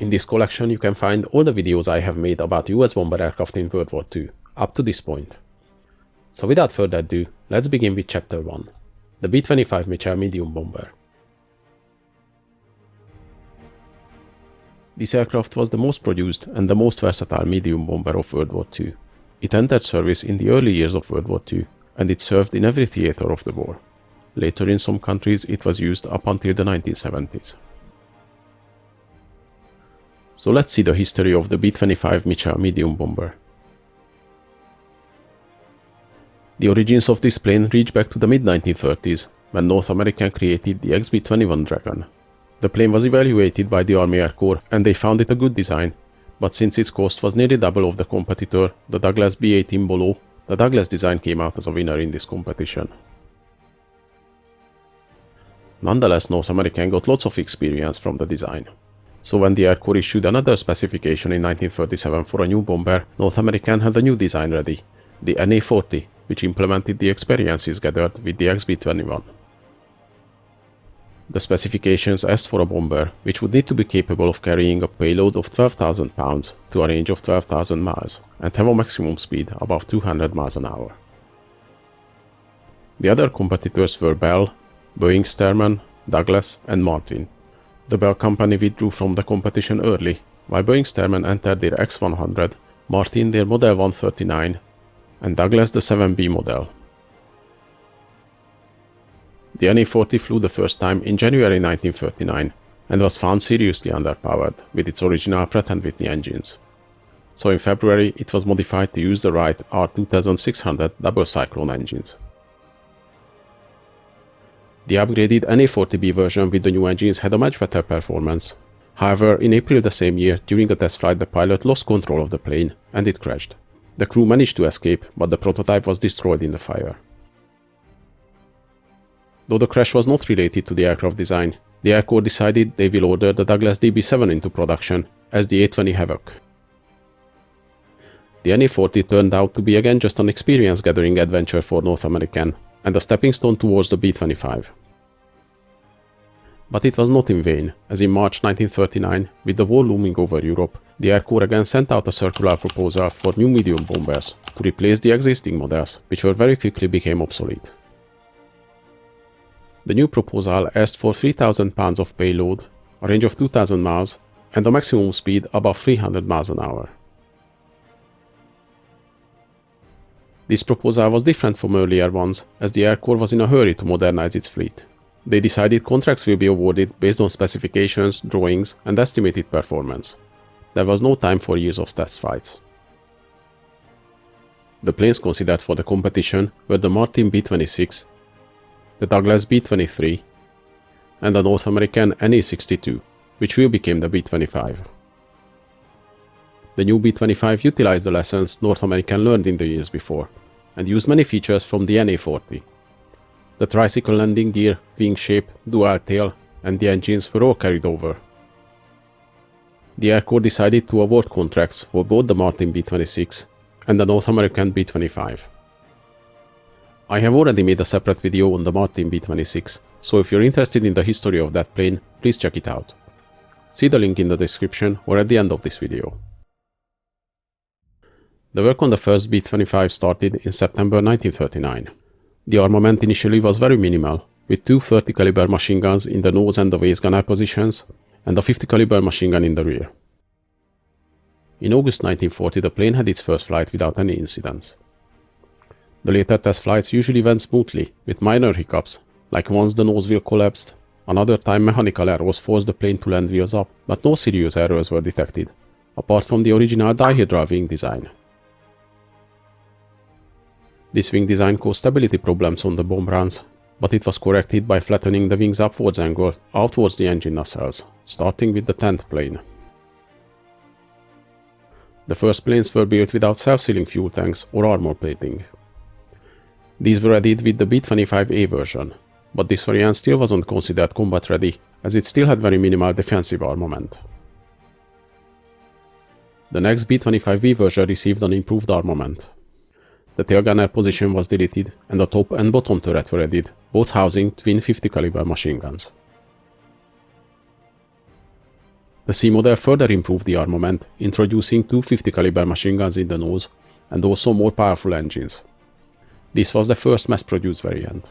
In this collection you can find all the videos I have made about US bomber aircraft in World War II, up to this point. So without further ado, let's begin with Chapter 1, the B-25 Mitchell medium bomber. This aircraft was the most produced and the most versatile medium bomber of World War II. It entered service in the early years of World War II, and it served in every theater of the war. Later in some countries it was used up until the 1970s. So let's see the history of the B-25 Mitchell medium bomber. The origins of this plane reach back to the mid-1930s, when North America created the XB-21 Dragon. The plane was evaluated by the Army Air Corps and they found it a good design, but since its cost was nearly double of the competitor, the Douglas B-18 Bolo, the Douglas design came out as a winner in this competition. Nonetheless, North America got lots of experience from the design. So when the Air Corps issued another specification in 1937 for a new bomber, North American had a new design ready, the NA-40, which implemented the experiences gathered with the XB-21. The specifications asked for a bomber which would need to be capable of carrying a payload of 12,000 pounds to a range of 12,000 miles and have a maximum speed above 200 miles an hour. The other competitors were Bell, Boeing Stearman, Douglas and Martin. The Bell company withdrew from the competition early, while Boeing Stearman entered their X-100, Martin their Model 139, and Douglas the 7B model. The NA-40 flew the first time in January 1939 and was found seriously underpowered with its original Pratt & Whitney engines. So in February it was modified to use the Wright R2600 double cyclone engines. The upgraded NA-40B version with the new engines had a much better performance. However, in April the same year, during a test flight, the pilot lost control of the plane and it crashed. The crew managed to escape, but the prototype was destroyed in the fire. Though the crash was not related to the aircraft design, the Air Corps decided they will order the Douglas DB-7 into production as the A-20 Havoc. The NA-40 turned out to be again just an experience-gathering adventure for North American, and a stepping stone towards the B-25. But it was not in vain, as in March 1939, with the war looming over Europe, the Air Corps again sent out a circular proposal for new medium bombers to replace the existing models, which were very quickly became obsolete. The new proposal asked for 3,000 pounds of payload, a range of 2,000 miles, and a maximum speed above 300 miles an hour. This proposal was different from earlier ones, as the Air Corps was in a hurry to modernize its fleet. They decided contracts will be awarded based on specifications, drawings, and estimated performance. There was no time for years of test flights. The planes considered for the competition were the Martin B-26, the Douglas B-23, and the North American NA-62, which will become the B-25. The new B-25 utilized the lessons North American learned in the years before, and used many features from the NA-40. The tricycle landing gear, wing shape, dual tail, and the engines were all carried over. The Air Corps decided to award contracts for both the Martin B-26 and the North American B-25. I have already made a separate video on the Martin B-26, so if you're interested in the history of that plane, please check it out. See the link in the description or at the end of this video. The work on the first B-25 started in September 1939. The armament initially was very minimal, with two 30 caliber machine guns in the nose and the waist gunner positions, and a 50 caliber machine gun in the rear. In August 1940 the plane had its first flight without any incidents. The later test flights usually went smoothly, with minor hiccups, like once the nose wheel collapsed, another time mechanical errors forced the plane to land wheels up, but no serious errors were detected, apart from the original dihedral wing design. This wing design caused stability problems on the bomb runs, but it was corrected by flattening the wings upwards angle outwards the engine nacelles, starting with the 10th plane. The first planes were built without self-sealing fuel tanks or armor plating. These were added with the B-25A version, but this variant still wasn't considered combat ready, as it still had very minimal defensive armament. The next B-25B version received an improved armament. The tail gunner position was deleted and the top and bottom turret were added, both housing twin 50 caliber machine guns. The C model further improved the armament, introducing two 50 caliber machine guns in the nose and also more powerful engines. This was the first mass-produced variant.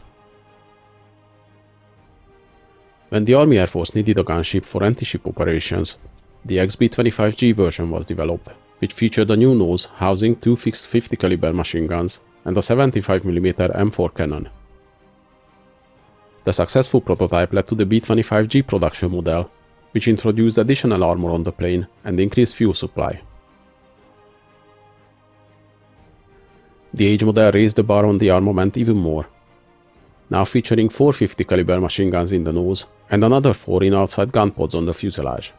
When the Army Air Force needed a gunship for anti-ship operations, the XB-25G version was developed, which featured a new nose housing two fixed 50 caliber machine guns and a 75mm M4 cannon. The successful prototype led to the B-25G production model, which introduced additional armor on the plane and increased fuel supply. The H model raised the bar on the armament even more, now featuring four 50 caliber machine guns in the nose and another four in outside gun pods on the fuselage,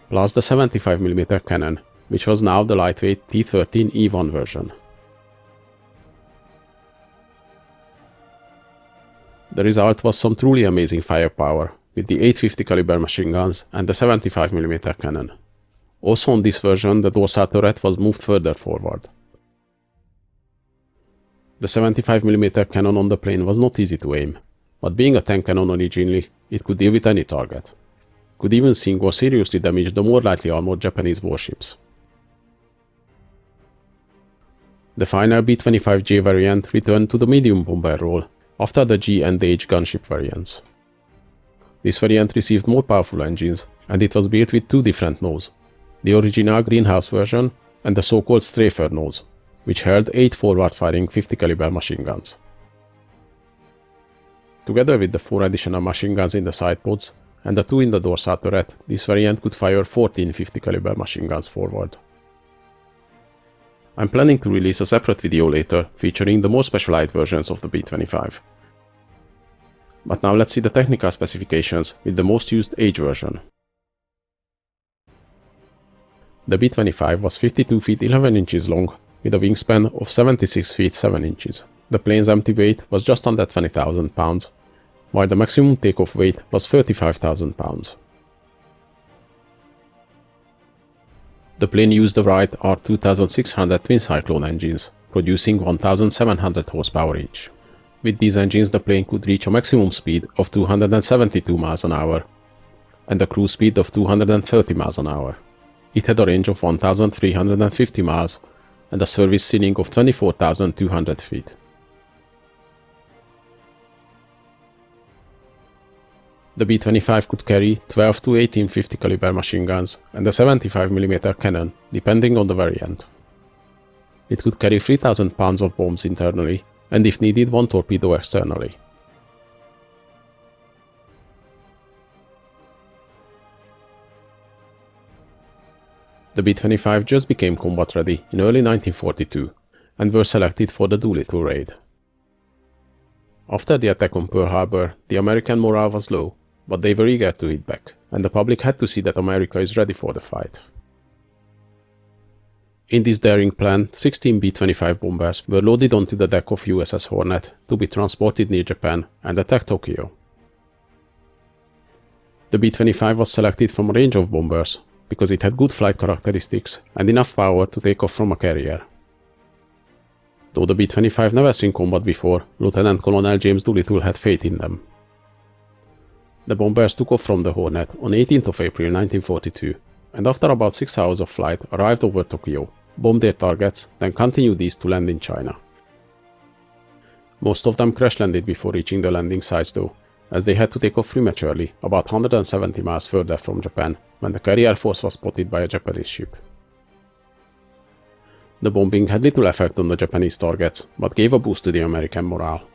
plus the 75mm cannon, which was now the lightweight T-13E1 version. The result was some truly amazing firepower, with the 850 caliber machine guns and the 75mm cannon. Also on this version, the dorsal turret was moved further forward. The 75mm cannon on the plane was not easy to aim, but being a tank cannon originally, it could deal with any target. Could even sink or seriously damage the more lightly armored Japanese warships. The final B-25J variant returned to the medium bomber role after the G and H gunship variants. This variant received more powerful engines, and it was built with two different noses, the original greenhouse version and the so-called strafer nose, which held 8 forward-firing 50 caliber machine guns. Together with the 4 additional machine guns in the side pods and the 2 in the dorsal turret, this variant could fire 14 50 caliber machine guns forward. I'm planning to release a separate video later featuring the more specialized versions of the B-25. But now let's see the technical specifications with the most used H version. The B-25 was 52 feet 11 inches long with a wingspan of 76 feet 7 inches. The plane's empty weight was just under 20,000 pounds, while the maximum takeoff weight was 35,000 pounds. The plane used the Wright R2600 twin cyclone engines, producing 1,700 horsepower each. With these engines, the plane could reach a maximum speed of 272 miles an hour and a cruise speed of 230 miles an hour. It had a range of 1,350 miles and a service ceiling of 24,200 feet. The B-25 could carry 12 to 18 50 caliber machine guns and a 75mm cannon, depending on the variant. It could carry 3,000 pounds of bombs internally, and if needed, 1 torpedo externally. The B-25 just became combat ready in early 1942 and were selected for the Doolittle raid. After the attack on Pearl Harbor, the American morale was low, but they were eager to hit back, and the public had to see that America is ready for the fight. In this daring plan, 16 B-25 bombers were loaded onto the deck of USS Hornet to be transported near Japan and attack Tokyo. The B-25 was selected from a range of bombers because it had good flight characteristics and enough power to take off from a carrier. Though the B-25 never seen combat before, Lieutenant Colonel James Doolittle had faith in them. The bombers took off from the Hornet on 18th of April 1942, and after about 6 hours of flight arrived over Tokyo, bombed their targets, then continued east to land in China. Most of them crash-landed before reaching the landing sites though, as they had to take off prematurely about 170 miles further from Japan when the carrier force was spotted by a Japanese ship. The bombing had little effect on the Japanese targets, but gave a boost to the American morale.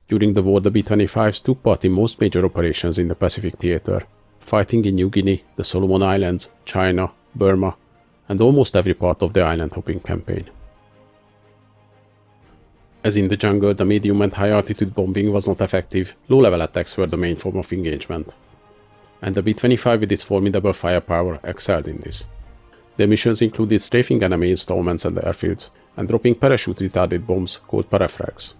During the war, the B-25s took part in most major operations in the Pacific theater, fighting in New Guinea, the Solomon Islands, China, Burma, and almost every part of the island-hopping campaign. As in the jungle, the medium and high-altitude bombing was not effective, low-level attacks were the main form of engagement. And the B-25 with its formidable firepower excelled in this. Their missions included strafing enemy installments and airfields, and dropping parachute-retarded bombs called parafrags.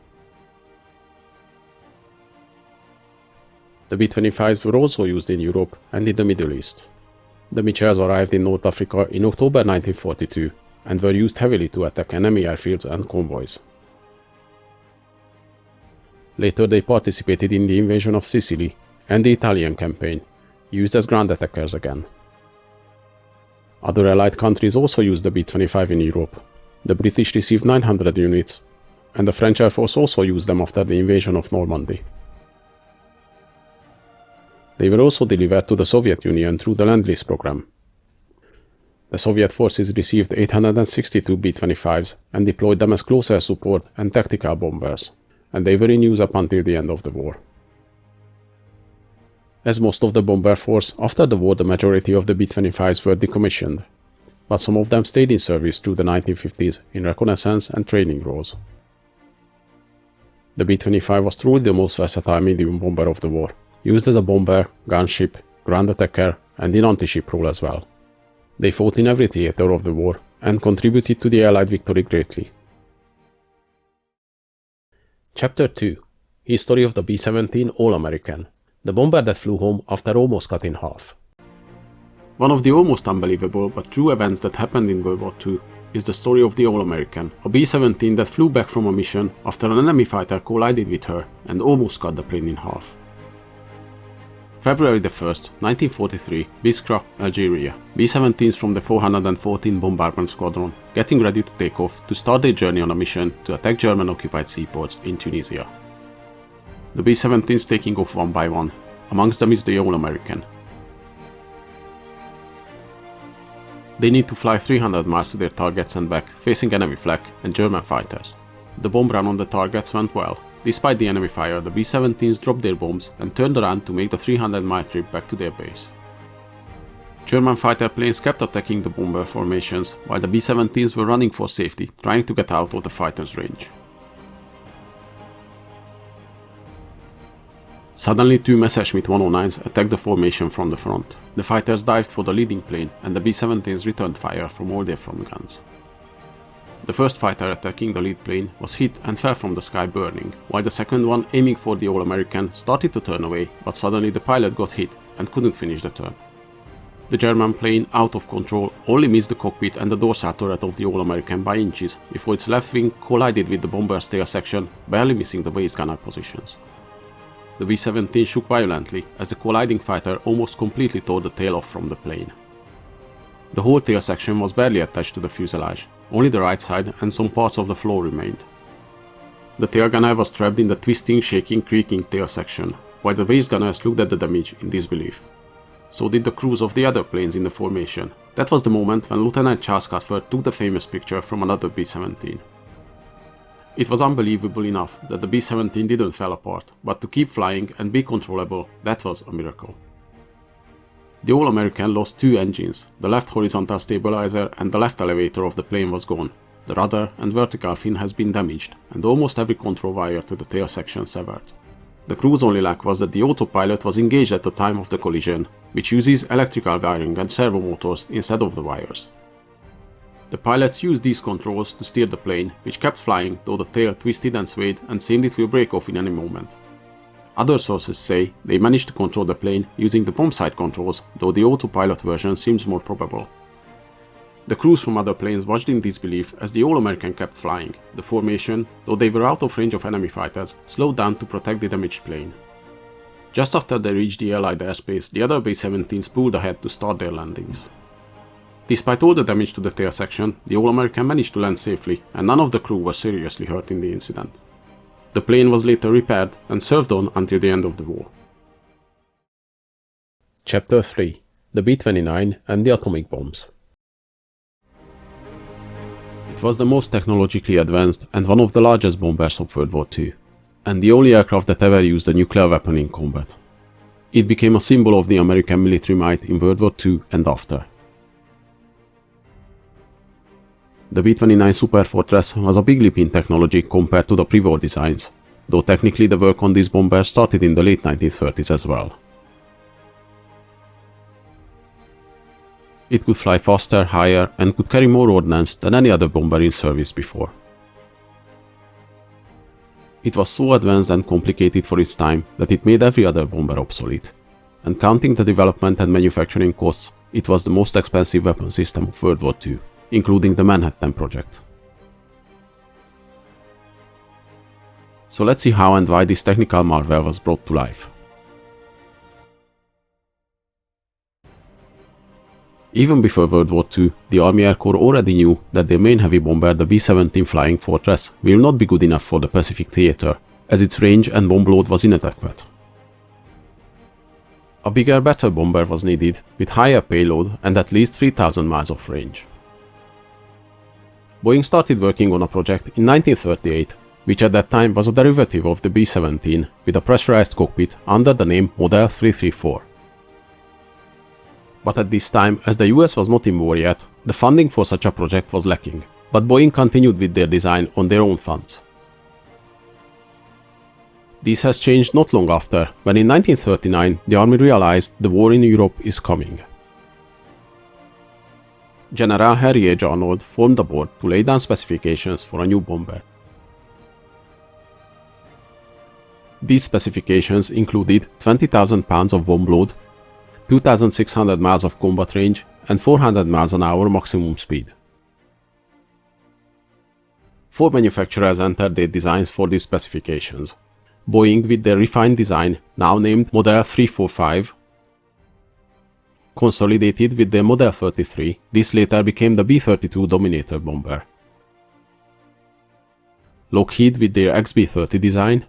The B-25s were also used in Europe and in the Middle East. The Mitchells arrived in North Africa in October 1942 and were used heavily to attack enemy airfields and convoys. Later they participated in the invasion of Sicily and the Italian campaign, used as ground attackers again. Other Allied countries also used the B-25 in Europe. The British received 900 units, and the French Air Force also used them after the invasion of Normandy. They were also delivered to the Soviet Union through the Lend-Lease program. The Soviet forces received 862 B-25s and deployed them as close air support and tactical bombers, and they were in use up until the end of the war. As most of the bomber force, after the war the majority of the B-25s were decommissioned, but some of them stayed in service through the 1950s in reconnaissance and training roles. The B-25 was truly the most versatile medium bomber of the war, used as a bomber, gunship, ground attacker, and in anti-ship role as well. They fought in every theater of the war and contributed to the Allied victory greatly. Chapter 2: History of the B-17 All-American, the bomber that flew home after almost cut in half. One of the almost unbelievable but true events that happened in World War II is the story of the All-American, a B-17 that flew back from a mission after an enemy fighter collided with her and almost cut the plane in half. February 1st, 1943, Biskra, Algeria. B-17s from the 414 Bombardment Squadron getting ready to take off to start their journey on a mission to attack German-occupied seaports in Tunisia. The B-17s taking off one by one. Amongst them is the All-American. They need to fly 300 miles to their targets and back, facing enemy flak and German fighters. The bomb run on the targets went well. Despite the enemy fire, the B-17s dropped their bombs and turned around to make the 300-mile trip back to their base. German fighter planes kept attacking the bomber formations, while the B-17s were running for safety, trying to get out of the fighters' range. Suddenly, two Messerschmitt 109s attacked the formation from the front. The fighters dived for the leading plane, and the B-17s returned fire from all their front guns. The first fighter attacking the lead plane was hit and fell from the sky burning, while the second one, aiming for the All-American, started to turn away, but suddenly the pilot got hit and couldn't finish the turn. The German plane, out of control, only missed the cockpit and the dorsal turret of the All-American by inches before its left wing collided with the bomber's tail section, barely missing the waist gunner positions. The B-17 shook violently as the colliding fighter almost completely tore the tail off from the plane. The whole tail section was barely attached to the fuselage, only the right side and some parts of the floor remained. The tail gunner was trapped in the twisting, shaking, creaking tail section, while the waist gunners looked at the damage in disbelief. So did the crews of the other planes in the formation. That was the moment when Lieutenant Charles Cuthbert took the famous picture from another B-17. It was unbelievable enough that the B-17 didn't fall apart, but to keep flying and be controllable, that was a miracle. The All-American lost two engines, the left horizontal stabilizer and the left elevator of the plane was gone. The rudder and vertical fin has been damaged, and almost every control wire to the tail section severed. The crew's only lack was that the autopilot was engaged at the time of the collision, which uses electrical wiring and servo motors instead of the wires. The pilots used these controls to steer the plane, which kept flying though the tail twisted and swayed and seemed it will break off in any moment. Other sources say they managed to control the plane using the bomb sight controls, though the autopilot version seems more probable. The crews from other planes watched in disbelief as the All-American kept flying. The formation, though they were out of range of enemy fighters, slowed down to protect the damaged plane. Just after they reached the Allied airspace, the other B-17s pulled ahead to start their landings. Despite all the damage to the tail section, the All-American managed to land safely, and none of the crew was seriously hurt in the incident. The plane was later repaired and served on until the end of the war. Chapter 3: The B-29 and the atomic bombs. It was the most technologically advanced and one of the largest bombers of World War II, and the only aircraft that ever used a nuclear weapon in combat. It became a symbol of the American military might in World War II and after. The B-29 Superfortress was a big leap in technology compared to the pre-war designs, though technically the work on this bomber started in the late 1930s as well. It could fly faster, higher, and could carry more ordnance than any other bomber in service before. It was so advanced and complicated for its time that it made every other bomber obsolete, and counting the development and manufacturing costs, it was the most expensive weapon system of World War II. Including the Manhattan Project. So let's see how and why this technical marvel was brought to life. Even before World War II, the Army Air Corps already knew that their main heavy bomber, the B-17 Flying Fortress, will not be good enough for the Pacific theater, as its range and bomb load was inadequate. A bigger, better bomber was needed, with higher payload and at least 3,000 miles of range. Boeing started working on a project in 1938, which at that time was a derivative of the B-17 with a pressurized cockpit under the name Model 334. But at this time, as the US was not in war yet, the funding for such a project was lacking, but Boeing continued with their design on their own funds. This has changed not long after, when in 1939 the Army realized the war in Europe is coming. General Harry H. Arnold formed a board to lay down specifications for a new bomber. These specifications included 20,000 pounds of bomb load, 2,600 miles of combat range, and 400 miles an hour maximum speed. 4 manufacturers entered their designs for these specifications. Boeing with their refined design, now named Model 345, consolidated with their Model 33, this later became the B-32 Dominator bomber. Lockheed with their XB-30 design,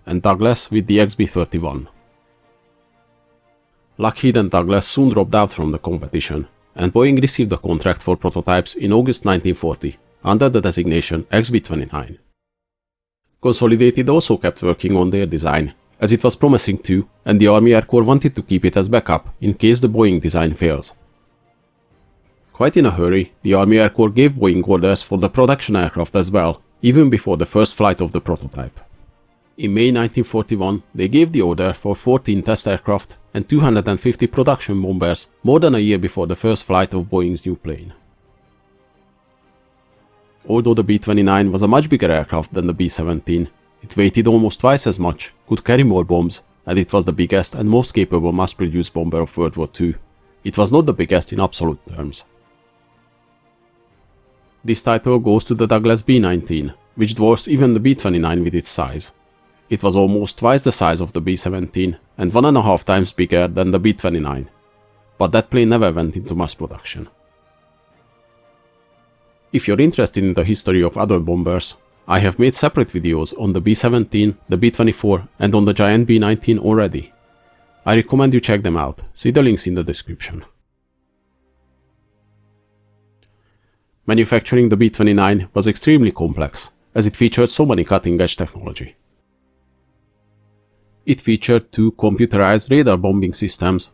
and Douglas with the XB-31. Lockheed and Douglas soon dropped out from the competition, and Boeing received a contract for prototypes in August 1940, under the designation XB-29. Consolidated also kept working on their design, as it was promising to, and the Army Air Corps wanted to keep it as backup in case the Boeing design fails. Quite in a hurry, the Army Air Corps gave Boeing orders for the production aircraft as well, even before the first flight of the prototype. In May 1941, they gave the order for 14 test aircraft and 250 production bombers, more than a year before the first flight of Boeing's new plane. Although the B-29 was a much bigger aircraft than the B-17, it weighted almost twice as much, could carry more bombs, and it was the biggest and most capable mass-produced bomber of World War II. It was not the biggest in absolute terms. This title goes to the Douglas B-19, which dwarfs even the B-29 with its size. It was almost twice the size of the B-17 and 1.5 times bigger than the B-29, but that plane never went into mass production. If you're interested in the history of other bombers, I have made separate videos on the B-17, the B-24 and on the giant B-19 already. I recommend you check them out, see the links in the description. Manufacturing the B-29 was extremely complex, as it featured so many cutting-edge technology. It featured 2 computerized radar bombing systems,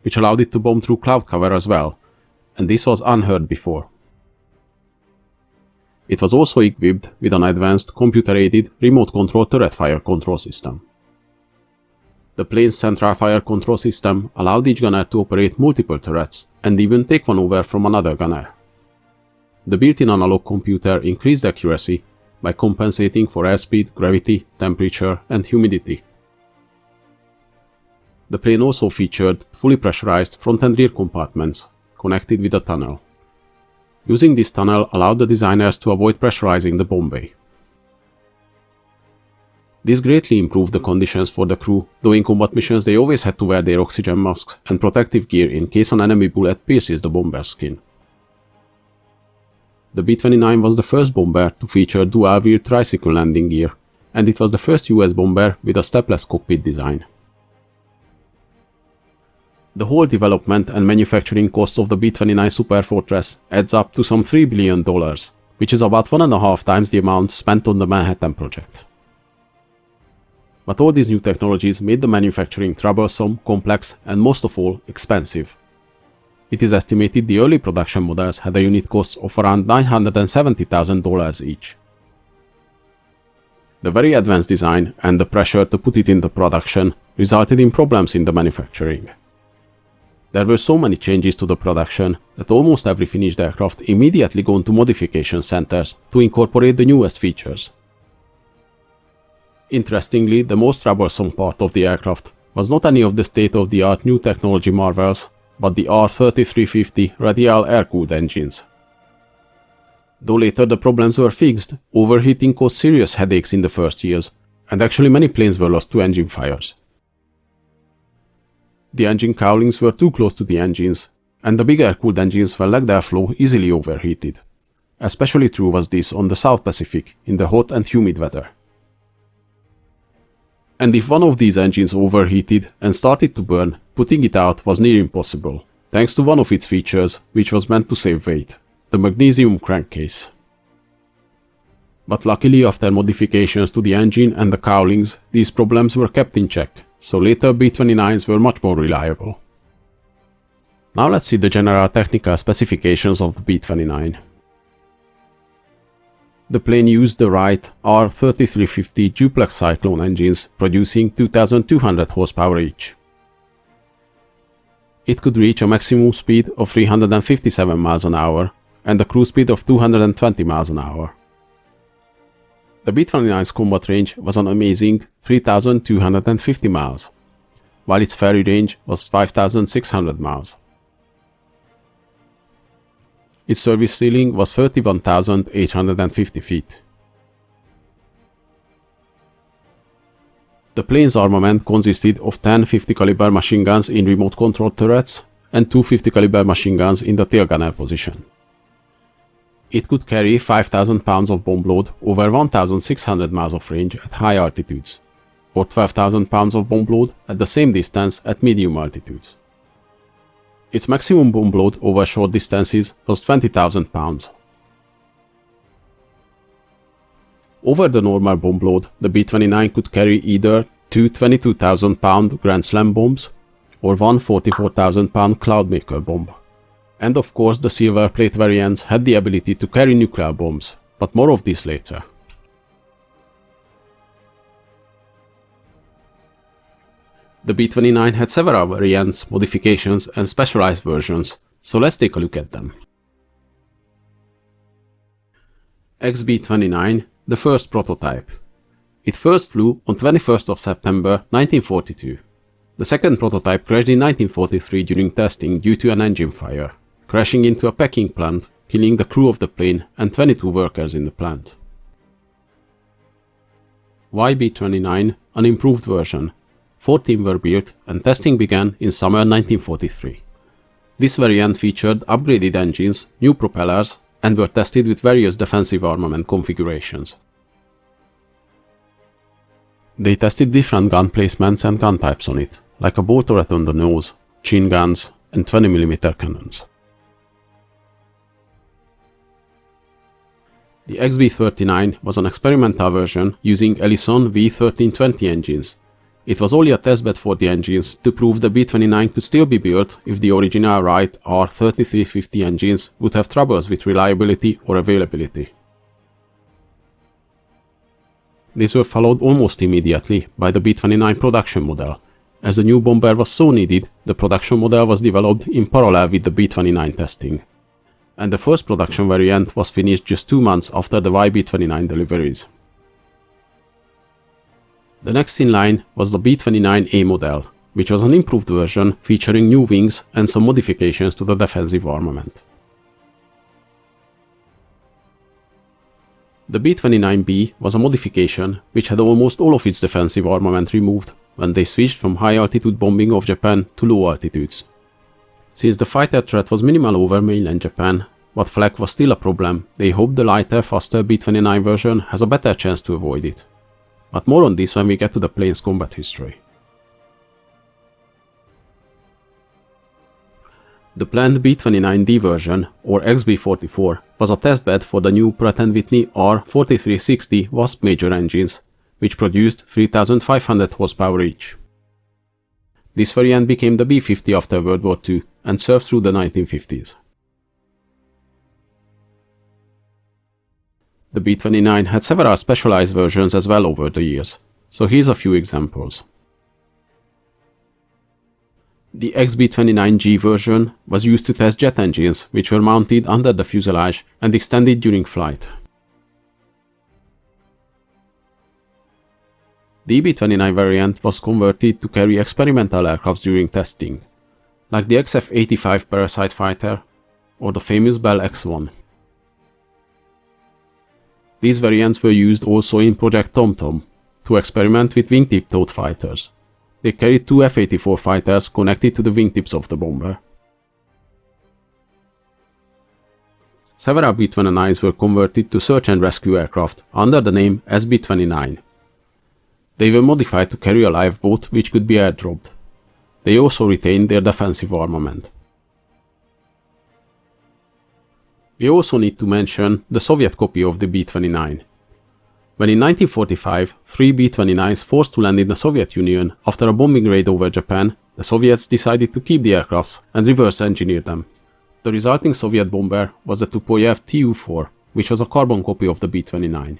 which allowed it to bomb through cloud cover as well, and this was unheard before. It was also equipped with an advanced computer-aided remote-controlled turret fire control system. The plane's central fire control system allowed each gunner to operate multiple turrets and even take one over from another gunner. The built-in analog computer increased accuracy by compensating for airspeed, gravity, temperature, and humidity. The plane also featured fully pressurized front and rear compartments, connected with a tunnel. Using this tunnel allowed the designers to avoid pressurizing the bomb bay. This greatly improved the conditions for the crew, though in combat missions they always had to wear their oxygen masks and protective gear in case an enemy bullet pierces the bomber's skin. The B-29 was the first bomber to feature dual-wheel tricycle landing gear, and it was the first US bomber with a stepless cockpit design. The whole development and manufacturing costs of the B-29 Superfortress adds up to some $3 billion, which is about 1.5 times the amount spent on the Manhattan Project. But all these new technologies made the manufacturing troublesome, complex, and most of all, expensive. It is estimated the early production models had a unit cost of around $970,000 each. The very advanced design and the pressure to put it into production resulted in problems in the manufacturing. There were so many changes to the production that almost every finished aircraft immediately gone to modification centers to incorporate the newest features. Interestingly, the most troublesome part of the aircraft was not any of the state-of-the-art new technology marvels, but the R-3350 radial air-cooled engines. Though later the problems were fixed, overheating caused serious headaches in the first years, and actually many planes were lost to engine fires. The engine cowlings were too close to the engines, and the bigger cooled engines that lacked airflow easily overheated. Especially true was this on the South Pacific in the hot and humid weather. And if one of these engines overheated and started to burn, putting it out was near impossible, thanks to one of its features, which was meant to save weight, the magnesium crankcase. But luckily, after modifications to the engine and the cowlings, these problems were kept in check, so later B-29s were much more reliable. Now let's see the general technical specifications of the B-29. The plane used the Wright R3350 duplex Cyclone engines, producing 2200 horsepower each. It could reach a maximum speed of 357 miles an hour and a cruise speed of 220 miles an hour. The B-29's combat range was an amazing 3250 miles, while its ferry range was 5600 miles. Its service ceiling was 31,850 feet. The plane's armament consisted of 10 50 caliber machine guns in remote control turrets and 2 50 caliber machine guns in the tail gunner position. It could carry 5,000 pounds of bomb load over 1,600 miles of range at high altitudes, or 12,000 pounds of bomb load at the same distance at medium altitudes. Its maximum bomb load over short distances was 20,000 pounds. Over the normal bomb load, the B-29 could carry either two 22,000 pound Grand Slam bombs or one 44,000 pound Cloudmaker bomb. And of course the silver plate variants had the ability to carry nuclear bombs, but more of this later. The B-29 had several variants, modifications and specialized versions, so let's take a look at them. XB-29, the first prototype. It first flew on 21st of September 1942. The second prototype crashed in 1943 during testing due to an engine fire, crashing into a packing plant, killing the crew of the plane and 22 workers in the plant. YB-29, an improved version. 14 were built and testing began in summer 1943. This variant featured upgraded engines, new propellers, and were tested with various defensive armament configurations. They tested different gun placements and gun types on it, like a bolt turret on the nose, chin guns, and 20mm cannons. The XB-39 was an experimental version using Ellison V1320 engines. It was only a testbed for the engines to prove the B-29 could still be built if the original Wright R3350 engines would have troubles with reliability or availability. These were followed almost immediately by the B-29 production model. As the new bomber was so needed, the production model was developed in parallel with the B-29 testing. And the first production variant was finished just 2 months after the YB-29 deliveries. The next in line was the B-29A model, which was an improved version featuring new wings and some modifications to the defensive armament. The B-29B was a modification which had almost all of its defensive armament removed when they switched from high altitude bombing of Japan to low altitudes. Since the fighter threat was minimal over mainland Japan, but flak was still a problem, they hoped the lighter, faster B-29 version has a better chance to avoid it. But more on this when we get to the plane's combat history. The planned B-29D version, or XB-44, was a testbed for the new Pratt & Whitney R4360 Wasp Major engines, which produced 3,500 horsepower each. This variant became the B-50 after World War II and served through the 1950s. The B-29 had several specialized versions as well over the years, so here's a few examples. The XB-29G version was used to test jet engines which were mounted under the fuselage and extended during flight. The B-29 variant was converted to carry experimental aircraft during testing, like the XF-85 Parasite fighter or the famous Bell X-1. These variants were used also in Project TomTom to experiment with wingtip towed fighters, They carried two F-84 fighters connected to the wingtips of the bomber. Several B-29s were converted to search and rescue aircraft under the name SB-29. They were modified to carry a lifeboat which could be airdropped. They also retained their defensive armament. We also need to mention the Soviet copy of the B-29. When in 1945, three B-29s forced to land in the Soviet Union after a bombing raid over Japan, the Soviets decided to keep the aircrafts and reverse engineer them. The resulting Soviet bomber was the Tupolev Tu-4, which was a carbon copy of the B-29.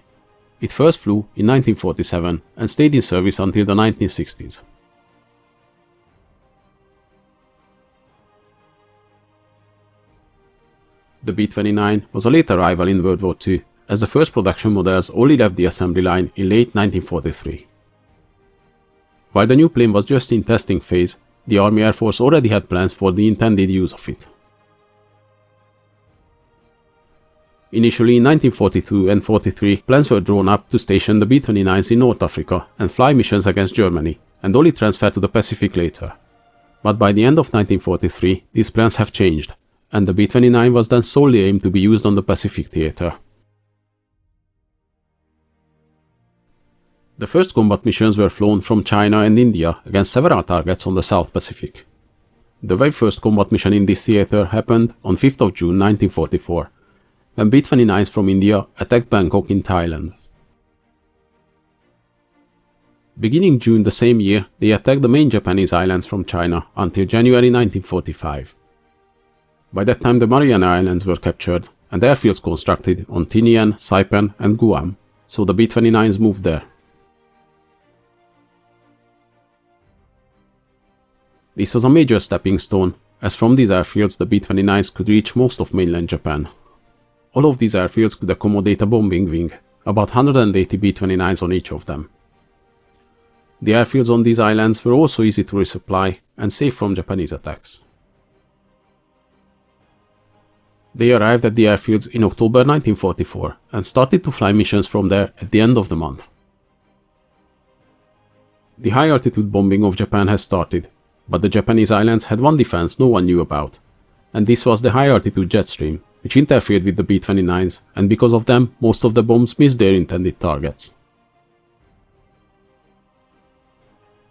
It first flew in 1947 and stayed in service until the 1960s. The B-29 was a late arrival in World War II, as the first production models only left the assembly line in late 1943. While the new plane was just in testing phase, the Army Air Force already had plans for the intended use of it. Initially in 1942 and 43, plans were drawn up to station the B-29s in North Africa and fly missions against Germany, and only transfer to the Pacific later. But by the end of 1943, these plans have changed, and the B-29 was then solely aimed to be used on the Pacific theater. The first combat missions were flown from China and India against several targets on the South Pacific. The very first combat mission in this theater happened on 5th of June 1944, when B-29s from India attacked Bangkok in Thailand. Beginning June the same year, they attacked the main Japanese islands from China until January 1945. By that time the Mariana Islands were captured and airfields constructed on Tinian, Saipan and Guam, so the B-29s moved there. This was a major stepping stone, as from these airfields the B-29s could reach most of mainland Japan. All of these airfields could accommodate a bombing wing, about 180 B-29s on each of them. The airfields on these islands were also easy to resupply and safe from Japanese attacks. They arrived at the airfields in October 1944 and started to fly missions from there at the end of the month. The high-altitude bombing of Japan has started, but the Japanese islands had one defense no one knew about, and this was the high-altitude jet stream, which interfered with the B-29s, and because of them, most of the bombs missed their intended targets.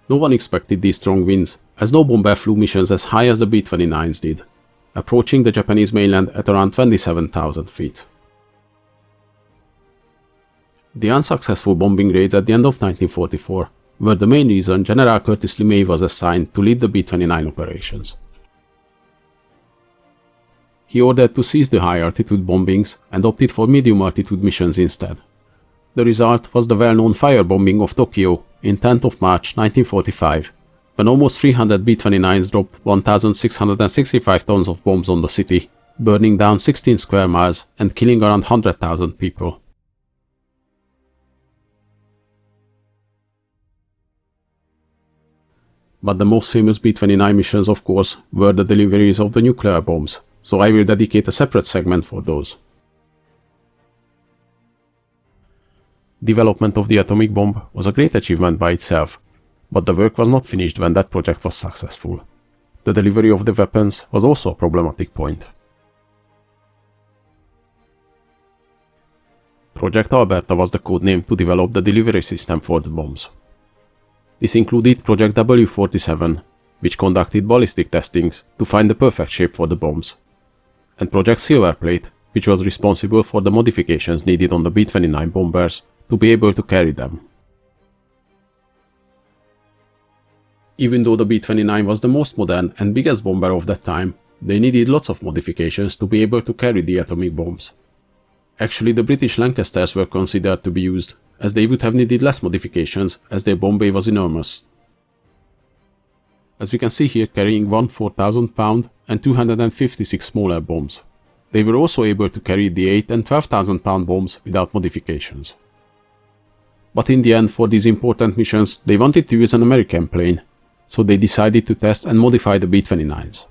No one expected these strong winds, as no bomber flew missions as high as the B-29s did, approaching the Japanese mainland at around 27,000 feet. The unsuccessful bombing raids at the end of 1944 were the main reason General Curtis LeMay was assigned to lead the B-29 operations. He ordered to cease the high-altitude bombings and opted for medium-altitude missions instead. The result was the well-known firebombing of Tokyo in 10th of March 1945, when almost 300 B-29s dropped 1,665 tons of bombs on the city, burning down 16 square miles and killing around 100,000 people. But the most famous B-29 missions, of course, were the deliveries of the nuclear bombs, so I will dedicate a separate segment for those. Development of the atomic bomb was a great achievement by itself, but the work was not finished when that project was successful. The delivery of the weapons was also a problematic point. Project Alberta was the codename to develop the delivery system for the bombs. This included Project W-47, which conducted ballistic testings to find the perfect shape for the bombs, and Project Silverplate, which was responsible for the modifications needed on the B-29 bombers to be able to carry them. Even though the B-29 was the most modern and biggest bomber of that time, they needed lots of modifications to be able to carry the atomic bombs. Actually, the British Lancasters were considered to be used, as they would have needed less modifications as their bomb bay was enormous. As we can see here, carrying one 4,000-pound and 256 smaller bombs. They were also able to carry the 8 and 12,000-pound bombs without modifications. But in the end, for these important missions, they wanted to use an American plane, so they decided to test and modify the B-29s.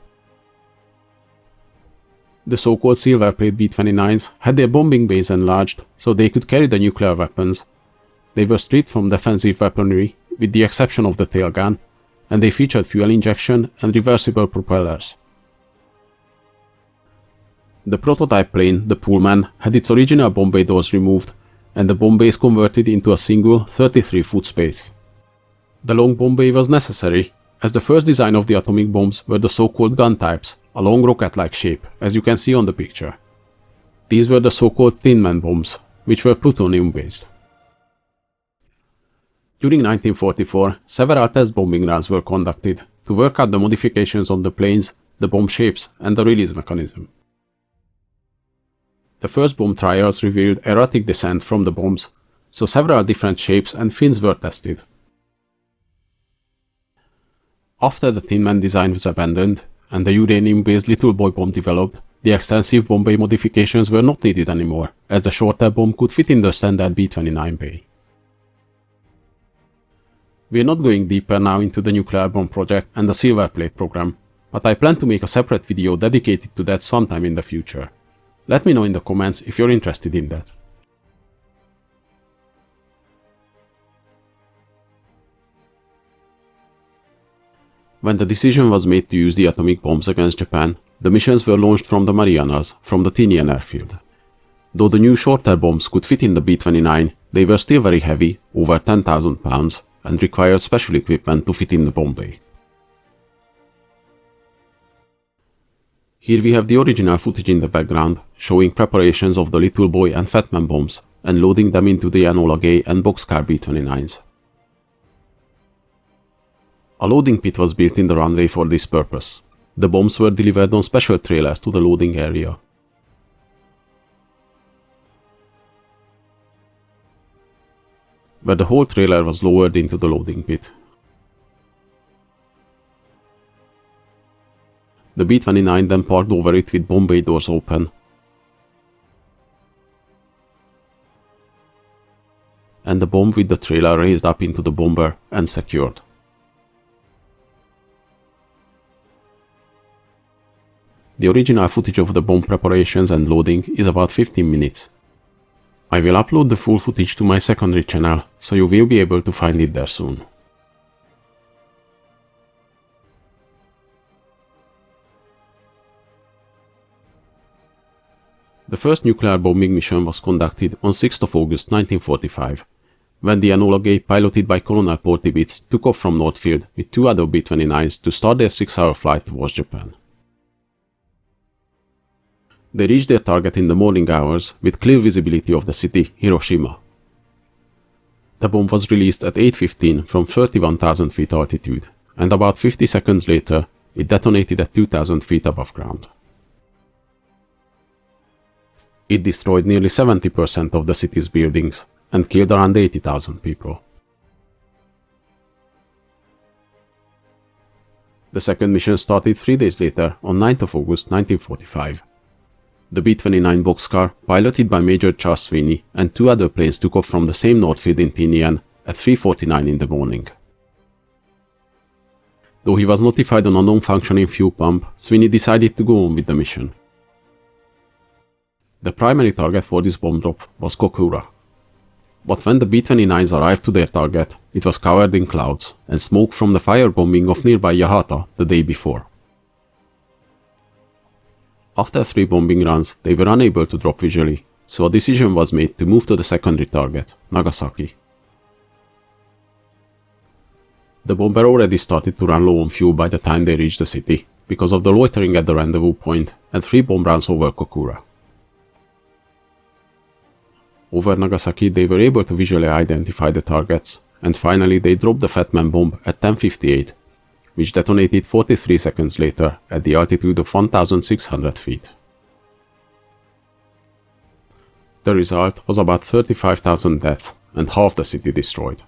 The so-called Silverplate B-29s had their bombing bays enlarged so they could carry the nuclear weapons. They were stripped from defensive weaponry, with the exception of the tail gun, and they featured fuel injection and reversible propellers. The prototype plane, the Pullman, had its original bomb bay doors removed and the bomb base converted into a single 33-foot space. The long bomb bay was necessary, as the first design of the atomic bombs were the so-called gun types, a long rocket-like shape, as you can see on the picture. These were the so-called Thin Man bombs, which were plutonium-based. During 1944, several test bombing runs were conducted to work out the modifications on the planes, the bomb shapes, and the release mechanism. The first bomb trials revealed erratic descent from the bombs, so several different shapes and fins were tested. After the Thin Man design was abandoned and the uranium-based Little Boy bomb developed, the extensive bomb bay modifications were not needed anymore, as the shorter bomb could fit in the standard B-29 bay. We are not going deeper now into the nuclear bomb project and the Silver Plate program, but I plan to make a separate video dedicated to that sometime in the future. Let me know in the comments if you're interested in that. When the decision was made to use the atomic bombs against Japan, the missions were launched from the Marianas, from the Tinian airfield. Though the new shorter bombs could fit in the B-29, they were still very heavy, over 10,000 pounds, and required special equipment to fit in the bomb bay. Here we have the original footage in the background, showing preparations of the Little Boy and Fat Man bombs, and loading them into the Enola Gay and Boxcar B-29s. A loading pit was built in the runway for this purpose. The bombs were delivered on special trailers to the loading area. Where the whole trailer was lowered into the loading pit. The B-29 then parked over it with bomb bay doors open, and the bomb with the trailer raised up into the bomber and secured. The original footage of the bomb preparations and loading is about 15 minutes. I will upload the full footage to my secondary channel, so you will be able to find it there soon. The first nuclear bombing mission was conducted on 6th of August 1945, when the Enola Gay, piloted by Colonel Paul Tibbets, took off from Northfield with two other B-29s to start their 6-hour flight towards Japan. They reached their target in the morning hours with clear visibility of the city, Hiroshima. The bomb was released at 8:15 from 31,000 feet altitude, and about 50 seconds later, it detonated at 2,000 feet above ground. It destroyed nearly 70% of the city's buildings and killed around 80,000 people. The second mission started 3 days later on 9th of August 1945. The B-29 Boxcar, piloted by Major Charles Sweeney, and two other planes took off from the same Northfield in Tinian at 3:49 in the morning. Though he was notified on a non-functioning fuel pump, Sweeney decided to go on with the mission. The primary target for this bomb drop was Kokura. But when the B-29s arrived to their target, it was covered in clouds and smoke from the firebombing of nearby Yahata the day before. After 3 bombing runs, they were unable to drop visually, so a decision was made to move to the secondary target, Nagasaki. The bomber already started to run low on fuel by the time they reached the city, because of the loitering at the rendezvous point and 3 bomb runs over Kokura. Over Nagasaki, they were able to visually identify the targets, and finally they dropped the Fat Man bomb at 10:58, which detonated 43 seconds later at the altitude of 1,600 feet. The result was about 35,000 deaths and half the city destroyed.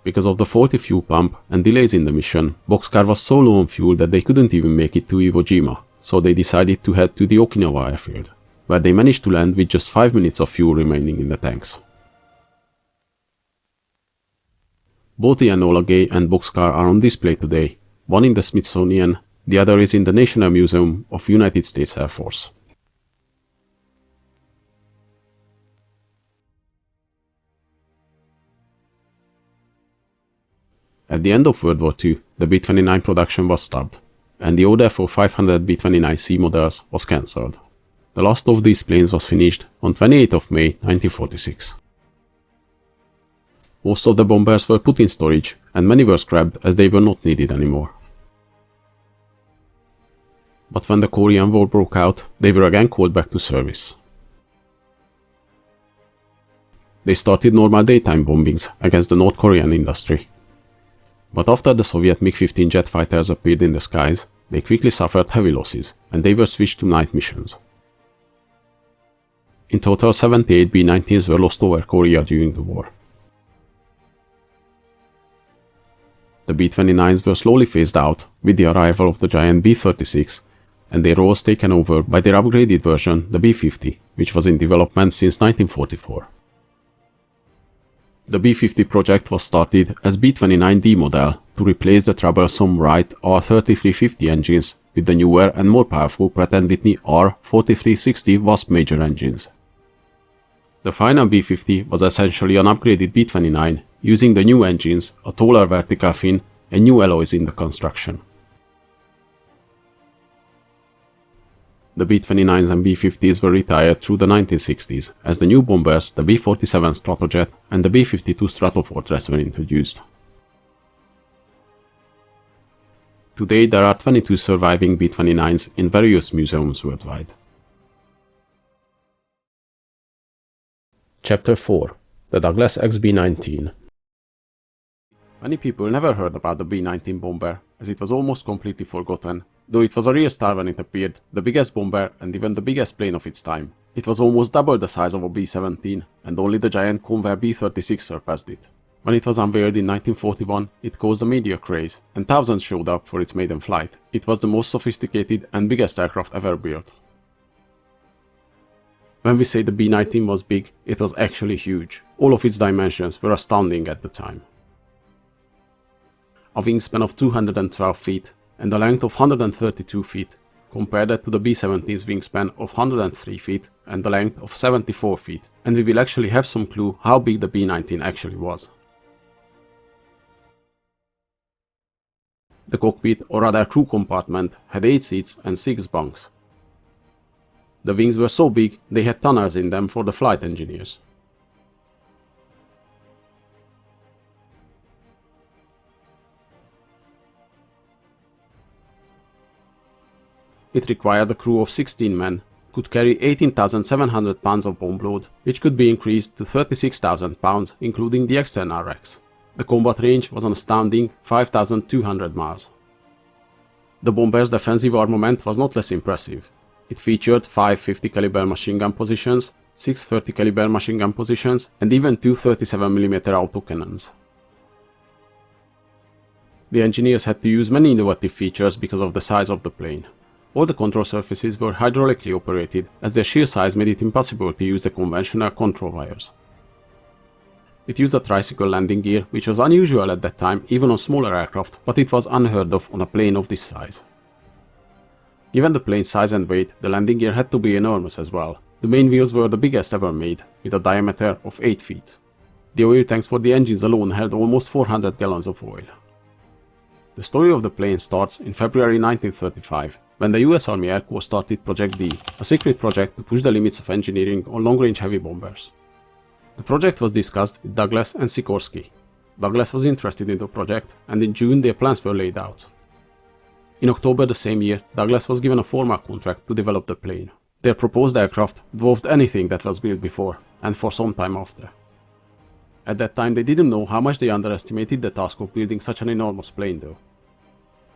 Because of the faulty fuel pump and delays in the mission, Boxcar was so low on fuel that they couldn't even make it to Iwo Jima, so they decided to head to the Okinawa airfield, where they managed to land with just 5 minutes of fuel remaining in the tanks. Both the Enola Gay and Boxcar are on display today, one in the Smithsonian, the other is in the National Museum of United States Air Force. At the end of World War II, the B-29 production was stopped, and the order for 500 B-29C models was cancelled. The last of these planes was finished on 28th of May 1946. Most of the bombers were put in storage, and many were scrapped as they were not needed anymore. But when the Korean War broke out, they were again called back to service. They started normal daytime bombings against the North Korean industry. But after the Soviet MiG-15 jet fighters appeared in the skies, they quickly suffered heavy losses, and they were switched to night missions. In total, 78 B-19s were lost over Korea during the war. The B-29s were slowly phased out with the arrival of the giant B-36, and their roles taken over by their upgraded version, the B-50, which was in development since 1944. The B-50 project was started as B-29D model to replace the troublesome Wright R-3350 engines with the newer and more powerful Pratt & Whitney R-4360 Wasp major engines. The final B-50 was essentially an upgraded B-29 using the new engines, a taller vertical fin, and new alloys in the construction. The B-29s and B-50s were retired through the 1960s as the new bombers, the B-47 Stratojet and the B-52 Superfortress were introduced. Today there are 22 surviving B-29s in various museums worldwide. Chapter 4. The Douglas XB-19. Many people never heard about the B-19 bomber, as it was almost completely forgotten, though it was a real star when it appeared, the biggest bomber and even the biggest plane of its time. It was almost double the size of a B-17, and only the giant Convair B-36 surpassed it. When it was unveiled in 1941, it caused a media craze, and thousands showed up for its maiden flight. It was the most sophisticated and biggest aircraft ever built. When we say the B-19 was big, it was actually huge. All of its dimensions were astounding at the time. A wingspan of 212 feet and a length of 132 feet, compare that to the B-17's wingspan of 103 feet and a length of 74 feet, and we will actually have some clue how big the B-19 actually was. The cockpit, or rather crew compartment, had 8 seats and 6 bunks. The wings were so big they had tunnels in them for the flight engineers. It required a crew of 16 men, could carry 18,700 pounds of bomb load, which could be increased to 36,000 pounds, including the external racks. The combat range was an astounding 5,200 miles. The bomber's defensive armament was not less impressive. It featured 5 50 caliber machine gun positions, 6 30 caliber machine gun positions, and even 2 37mm autocannons. The engineers had to use many innovative features because of the size of the plane. All the control surfaces were hydraulically operated, as their sheer size made it impossible to use the conventional control wires. It used a tricycle landing gear, which was unusual at that time even on smaller aircraft, but it was unheard of on a plane of this size. Given the plane's size and weight, the landing gear had to be enormous as well. The main wheels were the biggest ever made, with a diameter of 8 feet. The oil tanks for the engines alone held almost 400 gallons of oil. The story of the plane starts in February 1935, when the US Army Air Corps started Project D, a secret project to push the limits of engineering on long-range heavy bombers. The project was discussed with Douglas and Sikorsky. Douglas was interested in the project, and in June their plans were laid out. In October the same year, Douglas was given a formal contract to develop the plane. Their proposed aircraft dwarfed anything that was built before, and for some time after. At that time they didn't know how much they underestimated the task of building such an enormous plane though.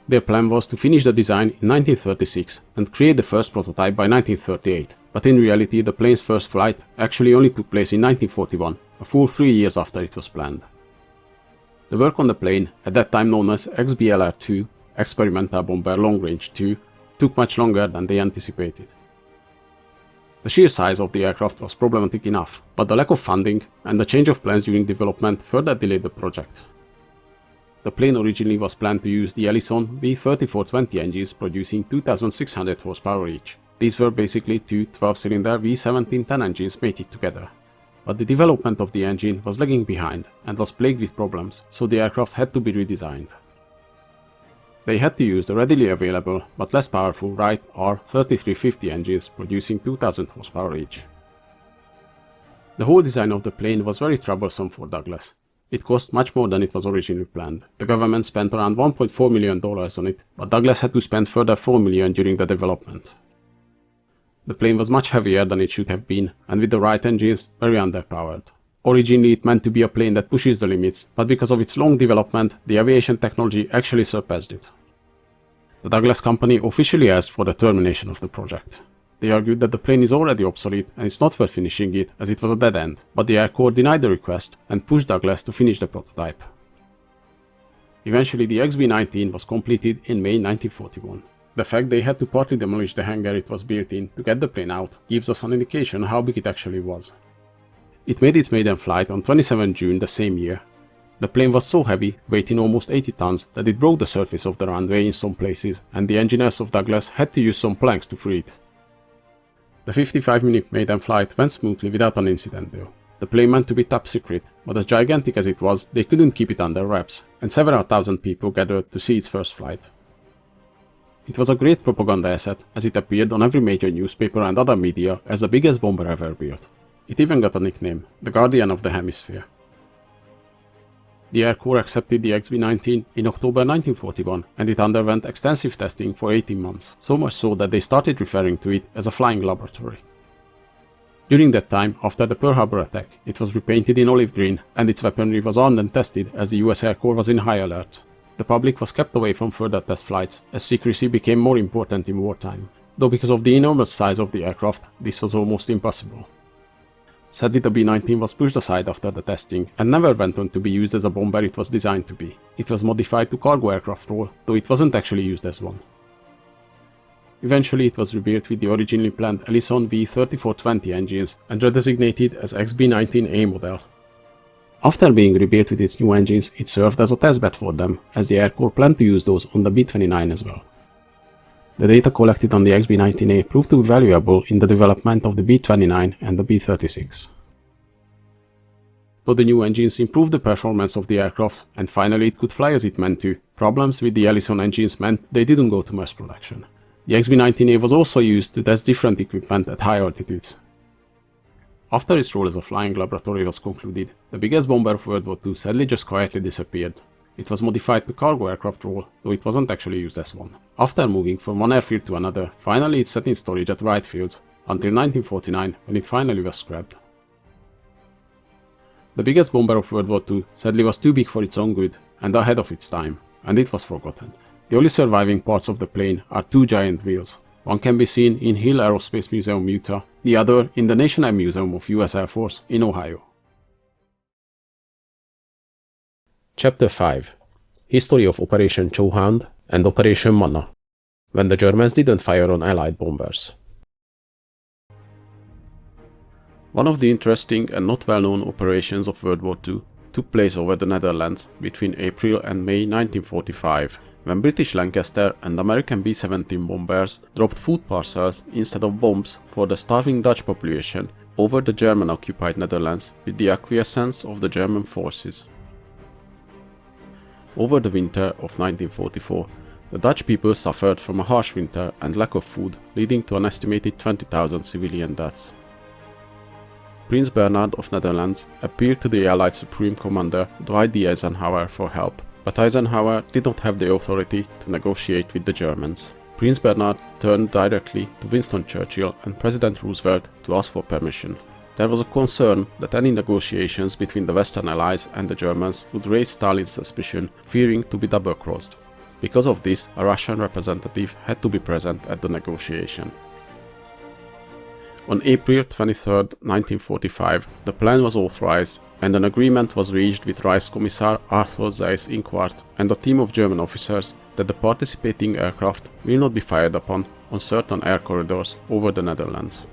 Their plan was to finish the design in 1936 and create the first prototype by 1938, but in reality the plane's first flight actually only took place in 1941, a full 3 years after it was planned. The work on the plane, at that time known as XBLR-2, Experimental Bomber Long Range 2, took much longer than they anticipated. The sheer size of the aircraft was problematic enough, but the lack of funding and the change of plans during development further delayed the project. The plane originally was planned to use the Ellison V3420 engines producing 2,600 horsepower each. These were basically two 12-cylinder V1710 engines mated together. but the development of the engine was lagging behind and was plagued with problems, so the aircraft had to be redesigned. They had to use the readily available but less powerful Wright R3350 engines producing 2000 horsepower each. The whole design of the plane was very troublesome for Douglas. It cost much more than it was originally planned. The government spent around $1.4 million on it, but Douglas had to spend further $4 million during the development. The plane was much heavier than it should have been, and with the Wright engines, very underpowered. Originally it meant to be a plane that pushes the limits, but because of its long development, the aviation technology actually surpassed it. The Douglas company officially asked for the termination of the project. They argued that the plane is already obsolete and it's not worth finishing it as it was a dead end, but the Air Corps denied the request and pushed Douglas to finish the prototype. Eventually the XB-19 was completed in May 1941. The fact they had to partly demolish the hangar it was built in to get the plane out gives us an indication how big it actually was. It made its maiden flight on 27 June the same year. The plane was so heavy, weighing almost 80 tons, that it broke the surface of the runway in some places, and the engineers of Douglas had to use some planks to free it. The 55-minute maiden flight went smoothly without an incident though. The plane meant to be top secret, but as gigantic as it was, they couldn't keep it under wraps, and several thousand people gathered to see its first flight. It was a great propaganda asset, as it appeared on every major newspaper and other media as the biggest bomber ever built. It even got a nickname, the Guardian of the Hemisphere. The Air Corps accepted the XB-19 in October 1941, and it underwent extensive testing for 18 months, so much so that they started referring to it as a flying laboratory. During that time, after the Pearl Harbor attack, it was repainted in olive green, and its weaponry was armed and tested as the US Air Corps was in high alert. The public was kept away from further test flights, as secrecy became more important in wartime, though because of the enormous size of the aircraft, this was almost impossible. Sadly, the B-19 was pushed aside after the testing and never went on to be used as a bomber it was designed to be. It was modified to cargo aircraft role, though it wasn't actually used as one. Eventually it was rebuilt with the originally planned Ellison V3420 engines and redesignated as XB-19A model. After being rebuilt with its new engines, it served as a testbed for them, as the Air Corps planned to use those on the B-29 as well. The data collected on the XB-19A proved to be valuable in the development of the B-29 and the B-36. Though the new engines improved the performance of the aircraft and finally it could fly as it meant to, problems with the Ellison engines meant they didn't go to mass production. The XB-19A was also used to test different equipment at high altitudes. After its role as a flying laboratory was concluded, the biggest bomber of World War II sadly just quietly disappeared. It was modified to cargo aircraft role, though it wasn't actually used as one. After moving from one airfield to another, finally it sat in storage at Wright Fields, until 1949 when it finally was scrapped. The biggest bomber of World War II sadly was too big for its own good, and ahead of its time, and it was forgotten. The only surviving parts of the plane are two giant wheels. One can be seen in Hill Aerospace Museum, Utah, the other in the National Museum of US Air Force in Ohio. Chapter 5 History of Operation Chowhound and Operation Manna, when the Germans didn't fire on Allied bombers. One of the interesting and not well-known operations of World War II took place over the Netherlands between April and May 1945, when British Lancaster and American B-17 bombers dropped food parcels instead of bombs for the starving Dutch population over the German-occupied Netherlands with the acquiescence of the German forces. Over the winter of 1944, the Dutch people suffered from a harsh winter and lack of food, leading to an estimated 20,000 civilian deaths. Prince Bernhard of Netherlands appealed to the Allied Supreme Commander Dwight D. Eisenhower for help, but Eisenhower did not have the authority to negotiate with the Germans. Prince Bernhard turned directly to Winston Churchill and President Roosevelt to ask for permission. There was a concern that any negotiations between the Western Allies and the Germans would raise Stalin's suspicion, fearing to be double-crossed. Because of this, a Russian representative had to be present at the negotiation. On April 23, 1945, the plan was authorized and an agreement was reached with Reichskommissar Arthur Seyss-Inquart and a team of German officers that the participating aircraft will not be fired upon on certain air corridors over the Netherlands.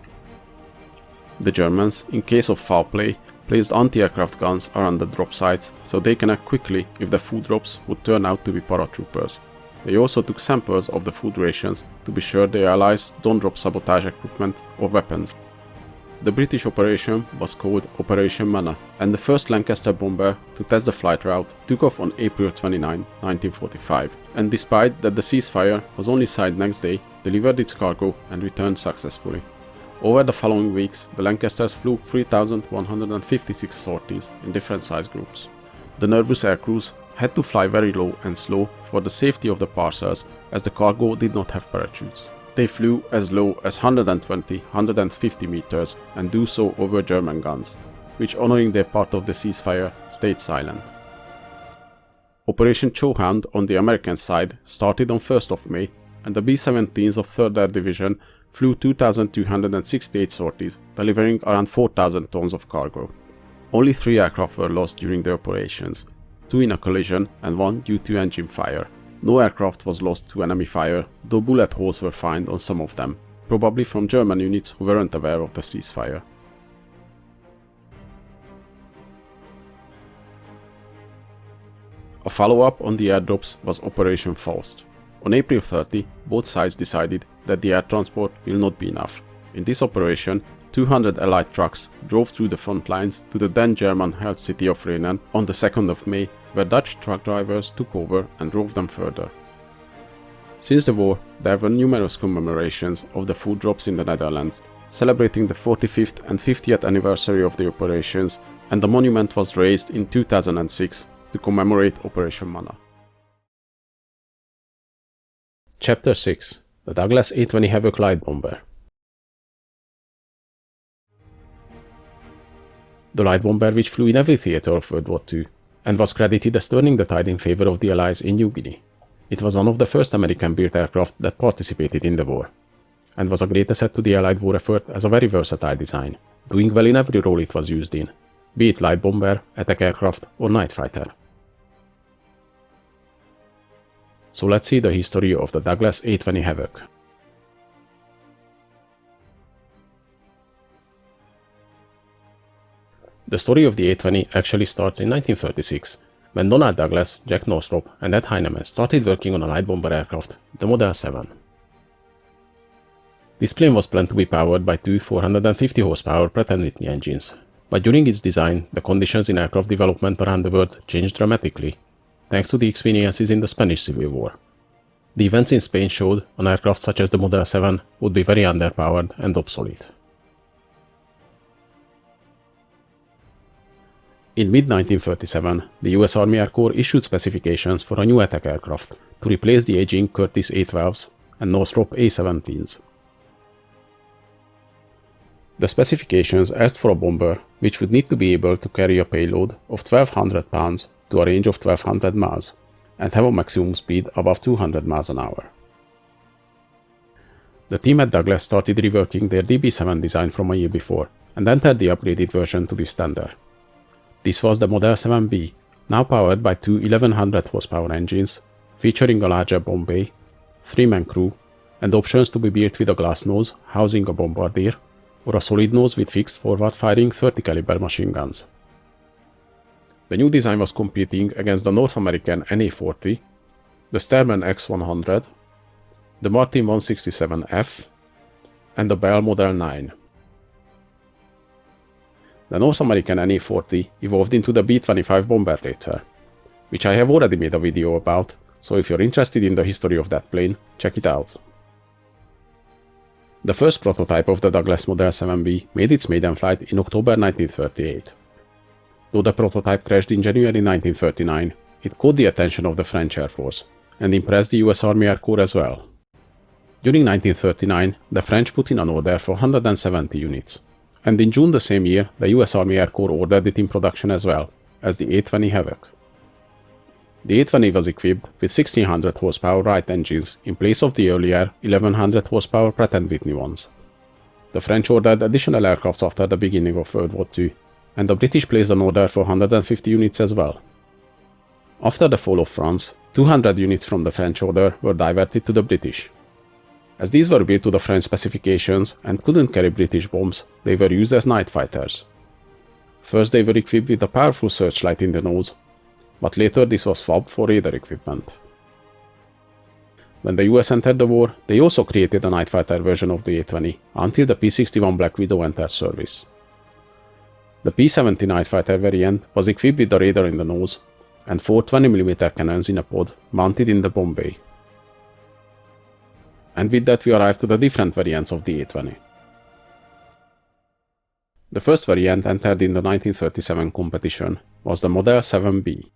The Germans, in case of foul play, placed anti-aircraft guns around the drop sites so they can act quickly if the food drops would turn out to be paratroopers. They also took samples of the food rations to be sure the Allies don't drop sabotage equipment or weapons. The British operation was called Operation Manna, and the first Lancaster bomber to test the flight route took off on April 29, 1945, and despite that the ceasefire was only signed next day, delivered its cargo and returned successfully. Over the following weeks, the Lancasters flew 3,156 sorties in different size groups. The nervous aircrews had to fly very low and slow for the safety of the parcels, as the cargo did not have parachutes. They flew as low as 120–150 meters and do so over German guns, which, honoring their part of the ceasefire, stayed silent. Operation Chowhound on the American side started on 1st of May, and the B-17s of 3rd Air Division flew 2,268 sorties, delivering around 4,000 tons of cargo. Only 3 aircraft were lost during the operations, 2 in a collision and 1 due to engine fire. No aircraft was lost to enemy fire, though bullet holes were found on some of them, probably from German units who weren't aware of the ceasefire. A follow-up on the airdrops was Operation Faust. On April 30, both sides decided that the air transport will not be enough. In this operation, 200 Allied trucks drove through the front lines to the then German-held city of Rhenen on the 2nd of May, where Dutch truck drivers took over and drove them further. Since the war, there were numerous commemorations of the food drops in the Netherlands, celebrating the 45th and 50th anniversary of the operations, and the monument was raised in 2006 to commemorate Operation Manna. Chapter 6: The Douglas A-20 Havoc light bomber. The light bomber, which flew in every theater of World War II, and was credited as turning the tide in favor of the Allies in New Guinea. It was one of the first American-built aircraft that participated in the war, and was a great asset to the Allied war effort as a very versatile design, doing well in every role it was used in, be it light bomber, attack aircraft, or night fighter. So let's see the history of the Douglas A-20 Havoc. The story of the A-20 actually starts in 1936, when Donald Douglas, Jack Northrop, and Ed Heinemann started working on a light bomber aircraft, the Model 7. This plane was planned to be powered by 2 450 horsepower Pratt & Whitney engines, but during its design, the conditions in aircraft development around the world changed dramatically, thanks to the experiences in the Spanish Civil War. The events in Spain showed an aircraft such as the Model 7 would be very underpowered and obsolete. In mid-1937, the US Army Air Corps issued specifications for a new attack aircraft to replace the aging Curtiss A-12s and Northrop A-17s. The specifications asked for a bomber which would need to be able to carry a payload of 1,200 pounds to a range of 1,200 miles and have a maximum speed above 200 miles an hour. The team at Douglas started reworking their DB-7 design from a year before and entered the upgraded version to this tender. This was the Model 7B, now powered by 2 1100 horsepower engines, featuring a larger bomb bay, 3-man crew, and options to be built with a glass nose housing a bombardier, or a solid nose with fixed forward-firing 30 caliber machine guns. The new design was competing against the North American NA-40, the Stearman X-100, the Martin 167F, and the Bell Model 9. The North American NA-40 evolved into the B-25 bomber later, which I have already made a video about, so if you're interested in the history of that plane, check it out. The first prototype of the Douglas Model 7B made its maiden flight in October 1938. Though the prototype crashed in January 1939, it caught the attention of the French Air Force, and impressed the US Army Air Corps as well. During 1939, the French put in an order for 170 units, and in June the same year, the US Army Air Corps ordered it in production as well, as the A-20 Havoc. The A-20 was equipped with 1600 horsepower Wright engines in place of the earlier 1100 horsepower Pratt & Whitney ones. The French ordered additional aircraft after the beginning of World War II, and the British placed an order for 150 units as well. After the fall of France, 200 units from the French order were diverted to the British. As these were built to the French specifications and couldn't carry British bombs, they were used as night fighters. First they were equipped with a powerful searchlight in the nose, but later this was swapped for radar equipment. When the US entered the war, they also created a night fighter version of the A-20 until the P-61 Black Widow entered service. The P-70 night fighter variant was equipped with a radar in the nose and 4 20mm cannons in a pod mounted in the bomb bay. And with that we arrive to the different variants of the A-20. The first variant entered in the 1937 competition was the Model 7B,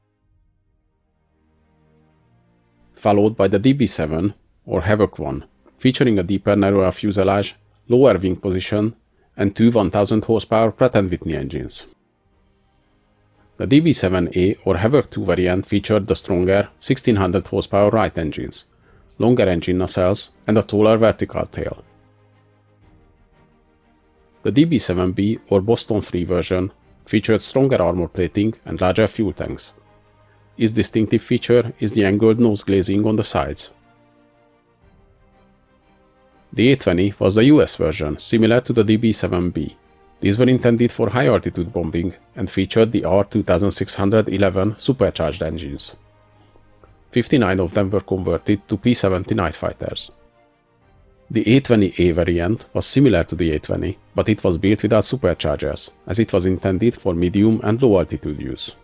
followed by the DB7 or Havoc 1, featuring a deeper, narrower fuselage, lower wing position, and two 1000 horsepower Pratt & Whitney engines. The DB7A or Havoc 2 variant featured the stronger 1600 horsepower Wright engines, longer engine nacelles, and a taller vertical tail. The DB7B or Boston 3 version featured stronger armor plating and larger fuel tanks. Its distinctive feature is the angled nose glazing on the sides. The A-20 was the US version, similar to the DB7B. These were intended for high-altitude bombing and featured the R2611 supercharged engines. 59 of them were converted to P-70 night fighters. The A-20A variant was similar to the A-20, but it was built without superchargers, as it was intended for medium and low-altitude use.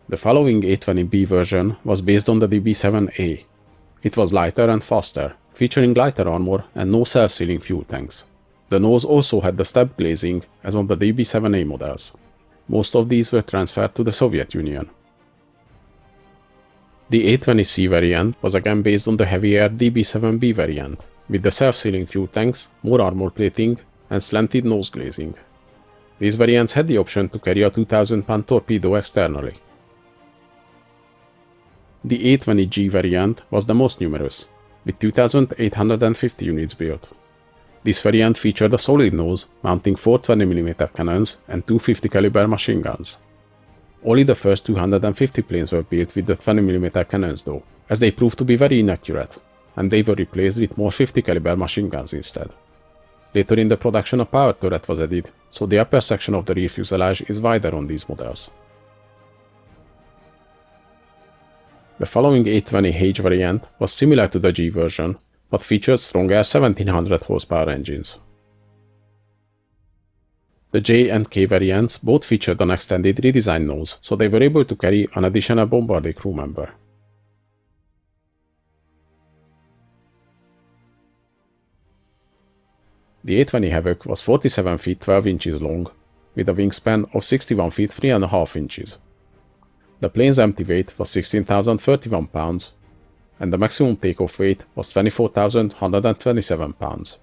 The following A-20B version was based on the DB7A. It was lighter and faster, featuring lighter armor and no self-sealing fuel tanks. The nose also had the step glazing as on the DB7A models. Most of these were transferred to the Soviet Union. The A-20C variant was again based on the heavier DB7B variant, with the self-sealing fuel tanks, more armor plating, and slanted nose glazing. These variants had the option to carry a 2000-pound torpedo externally. The A-20G variant was the most numerous, with 2,850 units built. This variant featured a solid nose, mounting 4 20mm cannons and 2 50 caliber machine guns. Only the first 250 planes were built with the 20mm cannons though, as they proved to be very inaccurate, and they were replaced with more 50 caliber machine guns instead. Later in the production a power turret was added, so the upper section of the rear fuselage is wider on these models. The following A-20H variant was similar to the G version, but featured stronger 1700 horsepower engines. The J and K variants both featured an extended redesigned nose, so they were able to carry an additional bombardier crew member. The A-20 Havoc was 47 feet 12 inches long, with a wingspan of 61 feet 3.5 inches. The plane's empty weight was 16,031 pounds, and the maximum takeoff weight was 24,127 pounds.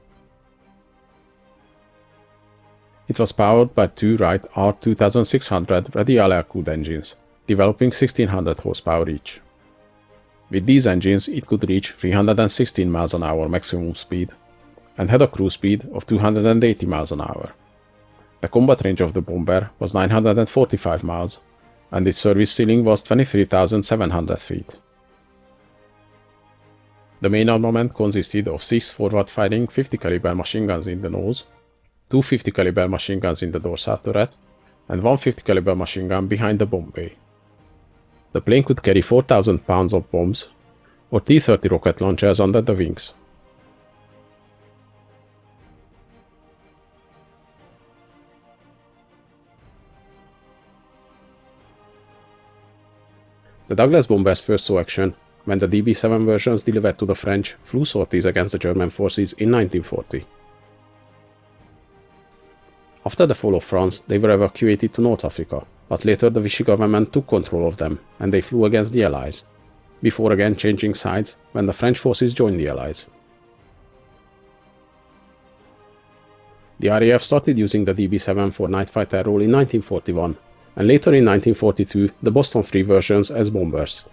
It was powered by two Wright R2600 radial air-cooled engines, developing 1600 horsepower each. With these engines it could reach 316 miles an hour maximum speed, and had a cruise speed of 280 miles an hour. The combat range of the bomber was 945 miles, and its service ceiling was 23,700 feet. The main armament consisted of 6 forward-firing 50 caliber machine guns in the nose, 2 50 caliber machine guns in the dorsal turret, and 1 50 caliber machine gun behind the bomb bay. The plane could carry 4,000 pounds of bombs, or T-30 rocket launchers under the wings. The Douglas bombers first saw action when the DB7 versions delivered to the French flew sorties against the German forces in 1940. After the fall of France, they were evacuated to North Africa, but later the Vichy government took control of them and they flew against the Allies, before again changing sides when the French forces joined the Allies. The RAF started using the DB7 for night fighter role in 1941, and later in 1942 the Boston 3 versions as bombers.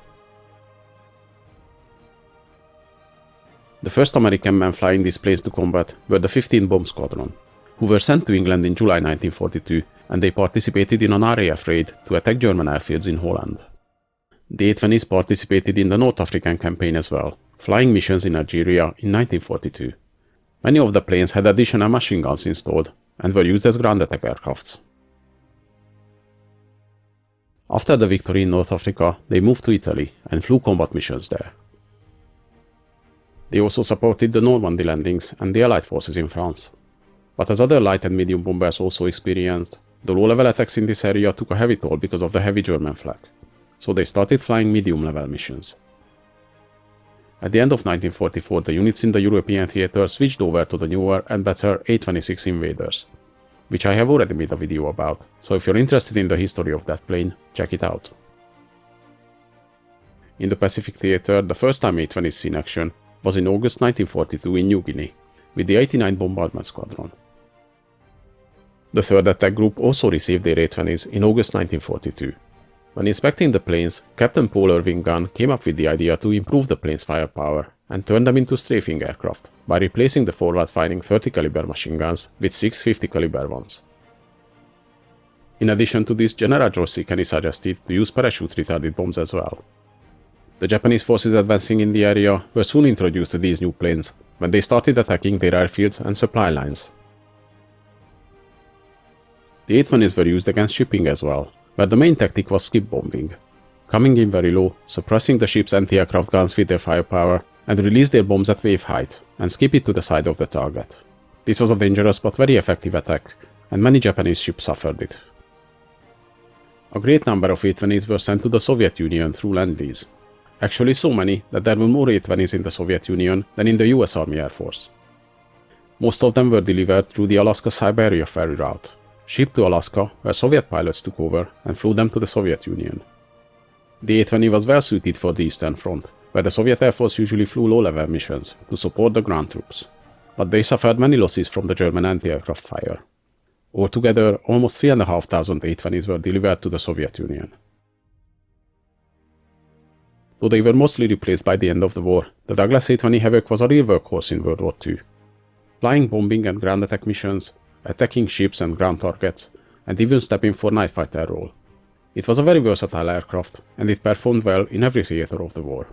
The first American men flying these planes to combat were the 15th Bomb Squadron, who were sent to England in July 1942, and they participated in an RAF raid to attack German airfields in Holland. The A-20s participated in the North African campaign as well, flying missions in Algeria in 1942. Many of the planes had additional machine guns installed and were used as ground attack aircrafts. After the victory in North Africa, they moved to Italy and flew combat missions there. They also supported the Normandy landings and the Allied forces in France. But as other light and medium bombers also experienced, the low-level attacks in this area took a heavy toll because of the heavy German flag, so they started flying medium-level missions. At the end of 1944, the units in the European theater switched over to the newer and better A-26 Invaders, which I have already made a video about, so if you're interested in the history of that plane, check it out. In the Pacific theater, the first time A-20s seen action was in August 1942 in New Guinea, with the 89th Bombardment Squadron. The 3rd Attack Group also received their A-20s in August 1942. When inspecting the planes, Captain Paul Irving Gunn came up with the idea to improve the plane's firepower and turn them into strafing aircraft by replacing the forward-firing 30 caliber machine guns with 6 50 caliber ones. In addition to this, General George Kenney suggested to use parachute-retarded bombs as well. The Japanese forces advancing in the area were soon introduced to these new planes when they started attacking their airfields and supply lines. The A-20s were used against shipping as well, where the main tactic was skip bombing, coming in very low, suppressing the ship's anti-aircraft guns with their firepower, and release their bombs at wave height, and skip it to the side of the target. This was a dangerous but very effective attack, and many Japanese ships suffered it. A great number of A-20s were sent to the Soviet Union through Lend-Lease. Actually so many that there were more A-20s in the Soviet Union than in the US Army Air Force. Most of them were delivered through the Alaska-Siberia ferry route, shipped to Alaska, where Soviet pilots took over and flew them to the Soviet Union. The A-20 was well suited for the Eastern Front, where the Soviet Air Force usually flew low-level missions to support the ground troops, but they suffered many losses from the German anti-aircraft fire. Altogether, almost 3,500 A-20s were delivered to the Soviet Union. Though they were mostly replaced by the end of the war, the Douglas A-20 Havoc was a real workhorse in World War II, flying bombing and ground attack missions, attacking ships and ground targets, and even stepping for night fighter role. It was a very versatile aircraft, and it performed well in every theater of the war.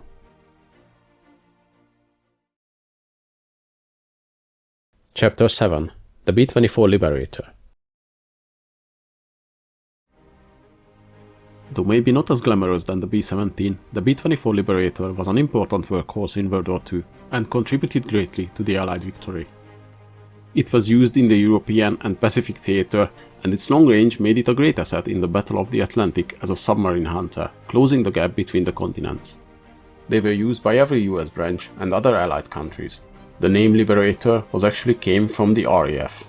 Chapter 7: The B-24 Liberator. Though maybe not as glamorous than the B-17, the B-24 Liberator was an important workhorse in World War II and contributed greatly to the Allied victory. It was used in the European and Pacific theater, and its long range made it a great asset in the Battle of the Atlantic as a submarine hunter, closing the gap between the continents. They were used by every US branch and other Allied countries. The name Liberator actually came from the RAF.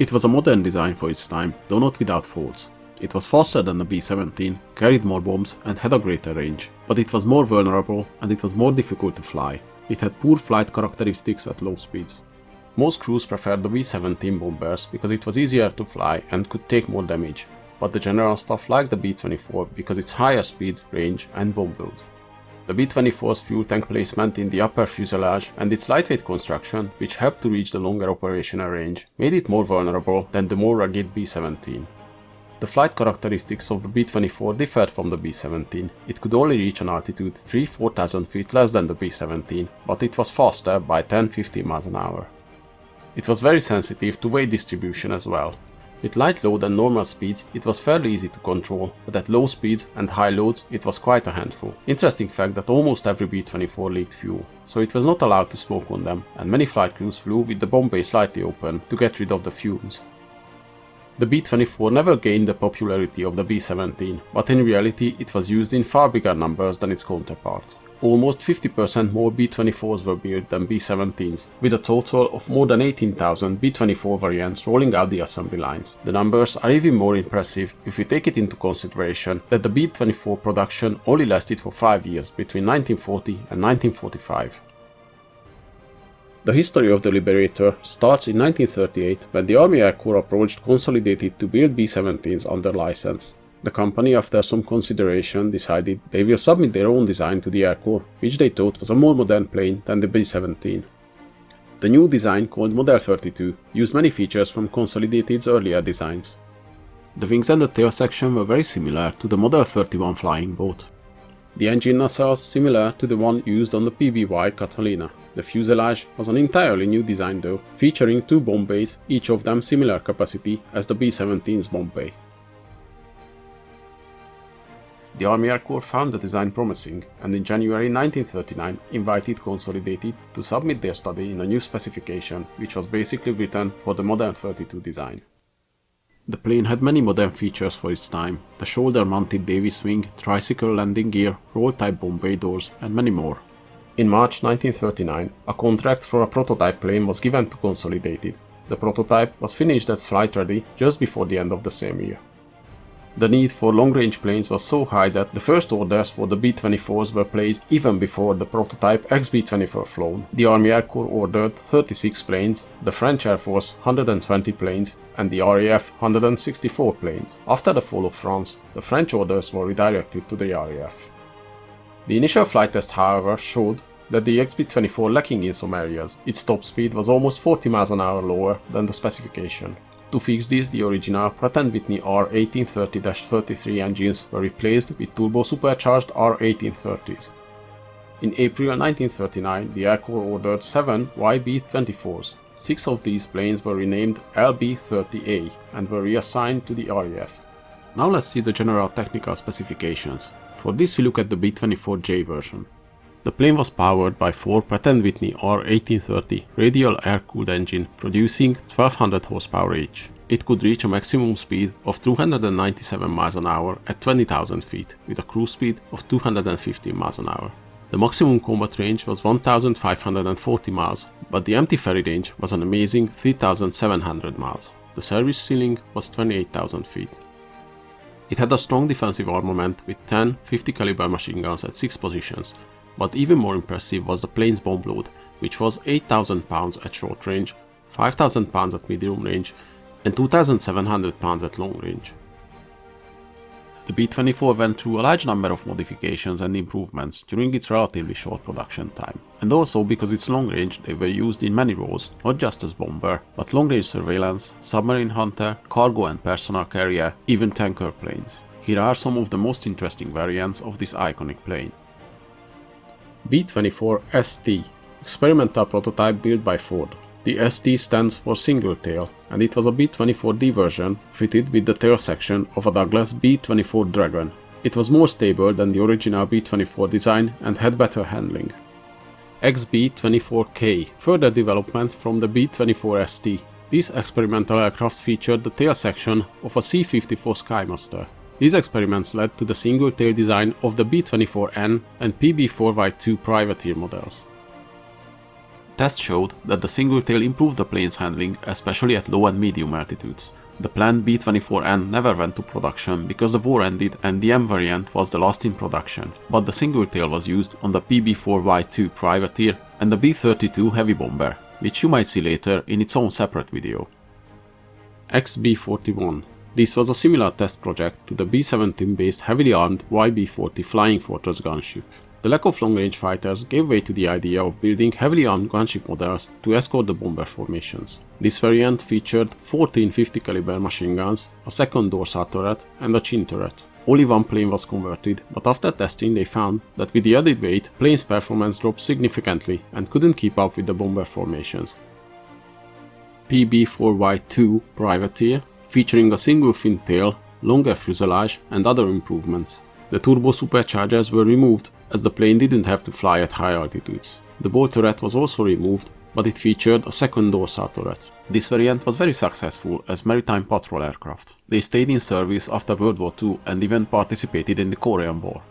It was a modern design for its time, though not without faults. It was faster than the B-17, carried more bombs and had a greater range, but it was more vulnerable and it was more difficult to fly. It had poor flight characteristics at low speeds. Most crews preferred the B-17 bombers because it was easier to fly and could take more damage, but the general staff liked the B-24 because its higher speed, range and bomb build. The B-24's fuel tank placement in the upper fuselage and its lightweight construction, which helped to reach the longer operational range, made it more vulnerable than the more rugged B-17. The flight characteristics of the B-24 differed from the B-17. It could only reach an altitude 3,000–4,000 feet less than the B-17, but it was faster by 10–15 miles an hour. It was very sensitive to weight distribution as well. With light load and normal speeds, it was fairly easy to control, but at low speeds and high loads, it was quite a handful. Interesting fact that almost every B-24 leaked fuel, so it was not allowed to smoke on them, and many flight crews flew with the bomb bay slightly open to get rid of the fumes. The B-24 never gained the popularity of the B-17, but in reality it was used in far bigger numbers than its counterparts. Almost 50% more B-24s were built than B-17s, with a total of more than 18,000 B-24 variants rolling out the assembly lines. The numbers are even more impressive if we take it into consideration that the B-24 production only lasted for 5 years between 1940 and 1945. The history of the Liberator starts in 1938 when the Army Air Corps approached Consolidated to build B-17s under license. The company, after some consideration, decided they will submit their own design to the Air Corps, which they thought was a more modern plane than the B-17. The new design, called Model 32, used many features from Consolidated's earlier designs. The wings and the tail section were very similar to the Model 31 flying boat. The engine nacelles similar to the one used on the PBY Catalina. The fuselage was an entirely new design though, featuring 2 bomb bays, each of them similar capacity as the B-17's bomb bay. The Army Air Corps found the design promising and in January 1939 invited Consolidated to submit their study in a new specification which was basically written for the modern 32 design. The plane had many modern features for its time: the shoulder-mounted Davis wing, tricycle landing gear, roll-type bomb bay doors, and many more. In March 1939, a contract for a prototype plane was given to Consolidated. The prototype was finished and flight-ready just before the end of the same year. The need for long-range planes was so high that the first orders for the B-24s were placed even before the prototype XB-24 flown. The Army Air Corps ordered 36 planes, the French Air Force 120 planes, and the RAF 164 planes. After the fall of France, the French orders were redirected to the RAF. The initial flight test, however, showed that the XB-24 lacking in some areas. Its top speed was almost 40 miles an hour lower than the specification. To fix this, the original Pratt & Whitney R1830-33 engines were replaced with turbo-supercharged R1830s. In April 1939, the Air Corps ordered 7 YB-24s. 6 of these planes were renamed LB-30A and were reassigned to the RAF. Now let's see the general technical specifications. For this we look at the B-24J version. The plane was powered by 4 Pratt & Whitney R1830 radial air-cooled engine producing 1200 horsepower each. It could reach a maximum speed of 297 miles an hour at 20,000 feet with a cruise speed of 215 miles an hour. The maximum combat range was 1540 miles, but the empty ferry range was an amazing 3700 miles. The service ceiling was 28,000 feet. It had a strong defensive armament with 10 50 caliber machine guns at 6 positions. But even more impressive was the plane's bomb load, which was 8,000 pounds at short range, 5,000 pounds at medium range, and 2,700 pounds at long range. The B-24 went through a large number of modifications and improvements during its relatively short production time. And also because it's long range, they were used in many roles, not just as bomber, but long range surveillance, submarine hunter, cargo and personal carrier, even tanker planes. Here are some of the most interesting variants of this iconic plane. B-24 ST, experimental prototype built by Ford. The ST stands for single tail, and it was a B-24D version fitted with the tail section of a Douglas B-24 Dragon. It was more stable than the original B-24 design and had better handling. XB-24K, further development from the B-24 ST. This experimental aircraft featured the tail section of a C-54 Skymaster. These experiments led to the single-tail design of the B-24N and PB-4Y2 privateer models. Tests showed that the single-tail improved the plane's handling, especially at low and medium altitudes. The planned B-24N never went to production because the war ended and the M variant was the last in production, but the single-tail was used on the PB-4Y2 privateer and the B-32 heavy bomber, which you might see later in its own separate video. XB-41. This was a similar test project to the B-17 based heavily armed YB-40 Flying Fortress gunship. The lack of long-range fighters gave way to the idea of building heavily armed gunship models to escort the bomber formations. This variant featured 14 50 caliber machine guns, a second dorsal turret and a chin turret. Only one plane was converted, but after testing they found that with the added weight, plane's performance dropped significantly and couldn't keep up with the bomber formations. PB-4Y2 Privateer, featuring a single fin tail, longer fuselage and other improvements. The turbo superchargers were removed as the plane didn't have to fly at high altitudes. The bow turret was also removed, but it featured a second dorsal turret. This variant was very successful as maritime patrol aircraft. They stayed in service after World War II and even participated in the Korean War.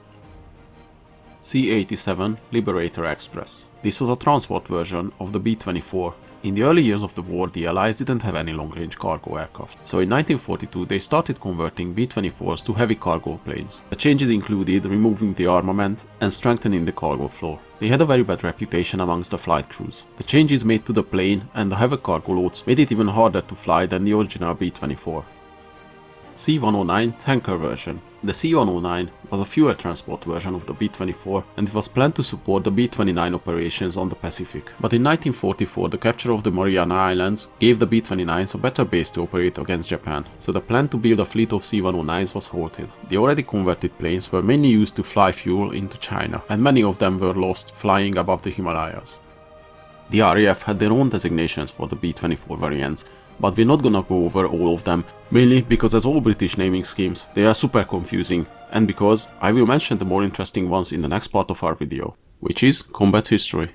C-87 Liberator Express. This was a transport version of the B-24. In the early years of the war, the Allies didn't have any long-range cargo aircraft, so in 1942 they started converting B-24s to heavy cargo planes. The changes included removing the armament and strengthening the cargo floor. They had a very bad reputation amongst the flight crews. The changes made to the plane and the heavy cargo loads made it even harder to fly than the original B-24. C-109 tanker version. The C-109 was a fuel transport version of the B-24 and it was planned to support the B-29 operations on the Pacific. But in 1944 the capture of the Mariana Islands gave the B-29s a better base to operate against Japan, so the plan to build a fleet of C-109s was halted. The already converted planes were mainly used to fly fuel into China, and many of them were lost flying above the Himalayas. The RAF had their own designations for the B-24 variants, but we're not gonna go over all of them, mainly because as all British naming schemes, they are super confusing, and because I will mention the more interesting ones in the next part of our video, which is combat history.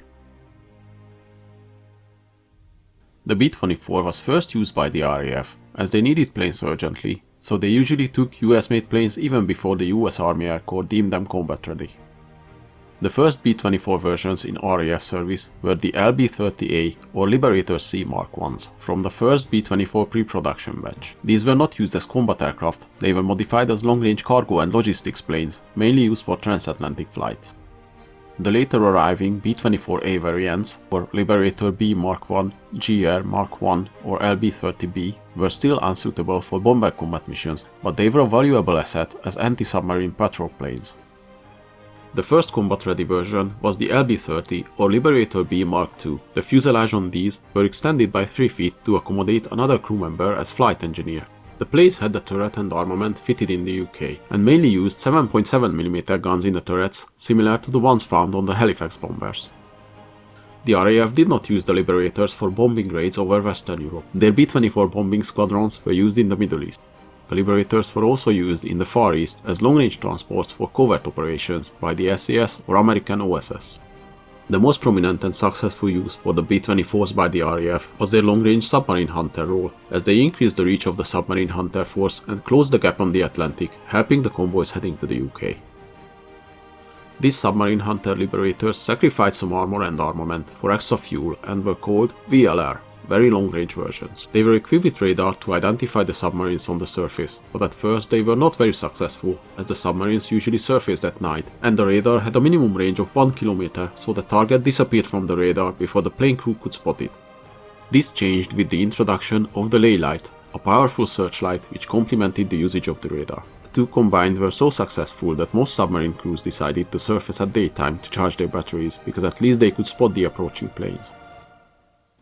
The B-24 was first used by the RAF, as they needed planes urgently, so they usually took US-made planes even before the US Army Air Corps deemed them combat ready. The first B-24 versions in RAF service were the LB-30A or Liberator C Mark Is from the first B-24 pre-production batch. These were not used as combat aircraft, they were modified as long-range cargo and logistics planes, mainly used for transatlantic flights. The later arriving B-24A variants, or Liberator B Mark I, GR Mark I or LB-30B, were still unsuitable for bomber combat missions, but they were a valuable asset as anti-submarine patrol planes. The first combat-ready version was the LB-30 or Liberator B Mark II. The fuselage on these were extended by 3 feet to accommodate another crew member as flight engineer. The planes had the turret and armament fitted in the UK, and mainly used 7.7mm guns in the turrets, similar to the ones found on the Halifax bombers. The RAF did not use the Liberators for bombing raids over Western Europe. Their B-24 bombing squadrons were used in the Middle East. The Liberators were also used in the Far East as long-range transports for covert operations by the SAS or American OSS. The most prominent and successful use for the B-24s by the RAF was their long-range submarine hunter role, as they increased the reach of the submarine hunter force and closed the gap on the Atlantic, helping the convoys heading to the UK. These submarine hunter Liberators sacrificed some armor and armament for extra fuel and were called VLR, very long-range versions. They were equipped with radar to identify the submarines on the surface, but at first they were not very successful, as the submarines usually surfaced at night, and the radar had a minimum range of 1 km, so the target disappeared from the radar before the plane crew could spot it. This changed with the introduction of the ley light, a powerful searchlight which complemented the usage of the radar. The two combined were so successful that most submarine crews decided to surface at daytime to charge their batteries, because at least they could spot the approaching planes.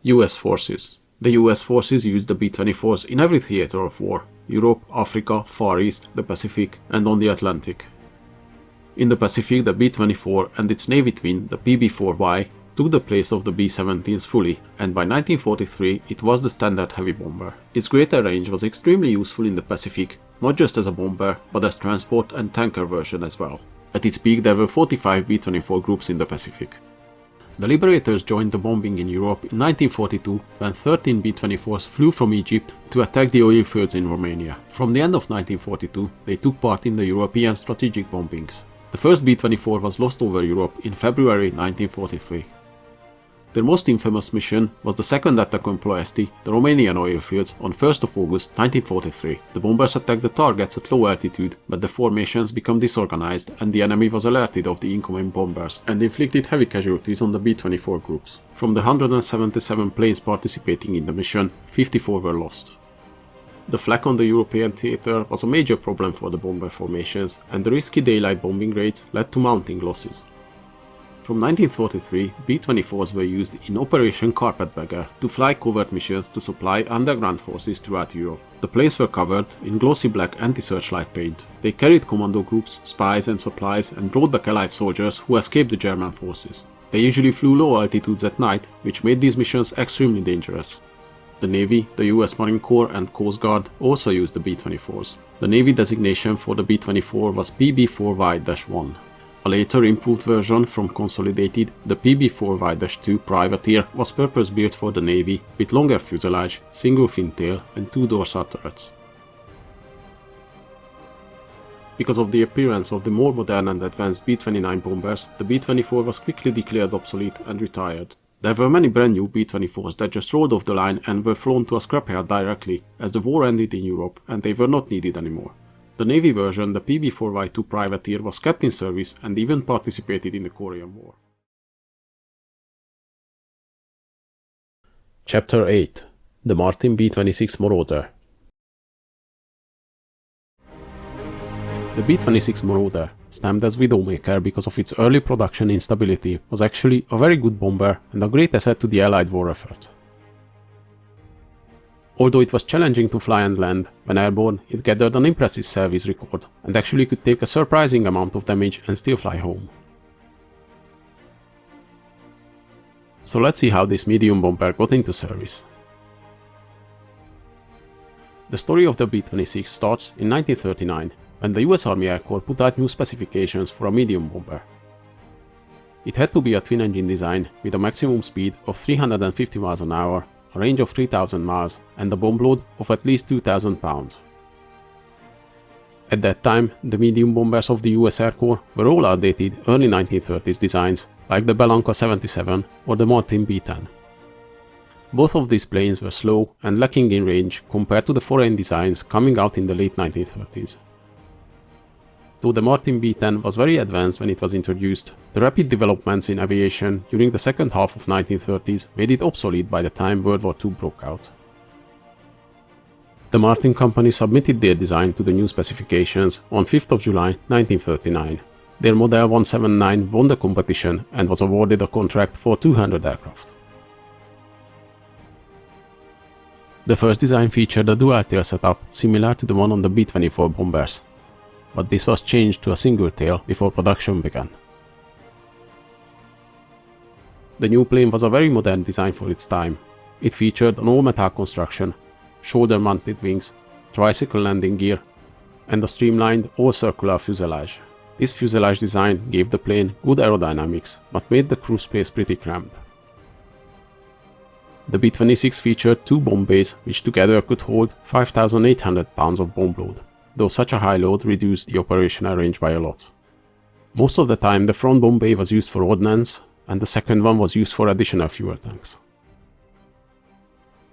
US forces. The US forces used the B-24s in every theater of war: Europe, Africa, Far East, the Pacific, and on the Atlantic. In the Pacific, the B-24 and its Navy twin, the PB-4Y, took the place of the B-17s fully, and by 1943 it was the standard heavy bomber. Its greater range was extremely useful in the Pacific, not just as a bomber, but as transport and tanker version as well. At its peak there were 45 B-24 groups in the Pacific. The Liberators joined the bombing in Europe in 1942 when 13 B-24s flew from Egypt to attack the oil fields in Romania. From the end of 1942, they took part in the European strategic bombings. The first B-24 was lost over Europe in February 1943. Their most infamous mission was the second attack on Ploesti, the Romanian oil fields, on 1st of August 1943. The bombers attacked the targets at low altitude, but the formations became disorganized and the enemy was alerted of the incoming bombers and inflicted heavy casualties on the B-24 groups. From the 177 planes participating in the mission, 54 were lost. The flak on the European theater was a major problem for the bomber formations, and the risky daylight bombing raids led to mounting losses. From 1943, B-24s were used in Operation Carpetbagger to fly covert missions to supply underground forces throughout Europe. The planes were covered in glossy black anti-searchlight paint. They carried commando groups, spies and supplies, and brought back Allied soldiers who escaped the German forces. They usually flew low altitudes at night, which made these missions extremely dangerous. The Navy, the US Marine Corps and Coast Guard also used the B-24s. The Navy designation for the B-24 was PB-4Y-1. A later improved version from Consolidated, the PB-4Y-2 Privateer was purpose-built for the Navy with longer fuselage, single fin tail and 2 dorsal turrets. Because of the appearance of the more modern and advanced B-29 bombers, the B-24 was quickly declared obsolete and retired. There were many brand new B-24s that just rolled off the line and were flown to a scrapyard directly, as the war ended in Europe and they were not needed anymore. The Navy version, the PB-4Y-2 Privateer, was kept in service and even participated in the Korean War. Chapter 8. The Martin B-26 Marauder. The B-26 Marauder, stamped as Widowmaker because of its early production instability, was actually a very good bomber and a great asset to the Allied war effort. Although it was challenging to fly and land, when airborne it gathered an impressive service record and actually could take a surprising amount of damage and still fly home. So let's see how this medium bomber got into service. The story of the B-26 starts in 1939, when the US Army Air Corps put out new specifications for a medium bomber. It had to be a twin-engine design with a maximum speed of 350 miles an hour, a range of 3,000 miles, and a bomb load of at least 2,000 pounds. At that time, the medium bombers of the US Air Corps were all outdated early 1930s designs, like the Belanca 77 or the Martin B-10. Both of these planes were slow and lacking in range compared to the foreign designs coming out in the late 1930s. Though the Martin B-10 was very advanced when it was introduced, the rapid developments in aviation during the second half of 1930s made it obsolete by the time World War II broke out. The Martin company submitted their design to the new specifications on 5th of July 1939. Their Model 179 won the competition and was awarded a contract for 200 aircraft. The first design featured a dual-tail setup similar to the one on the B-24 bombers, but this was changed to a single tail before production began. The new plane was a very modern design for its time. It featured an all-metal construction, shoulder-mounted wings, tricycle landing gear, and a streamlined all-circular fuselage. This fuselage design gave the plane good aerodynamics, but made the crew space pretty cramped. The B-26 featured two bomb bays which together could hold 5,800 pounds of bomb load, though such a high load reduced the operational range by a lot. Most of the time the front bomb bay was used for ordnance, and the second one was used for additional fuel tanks.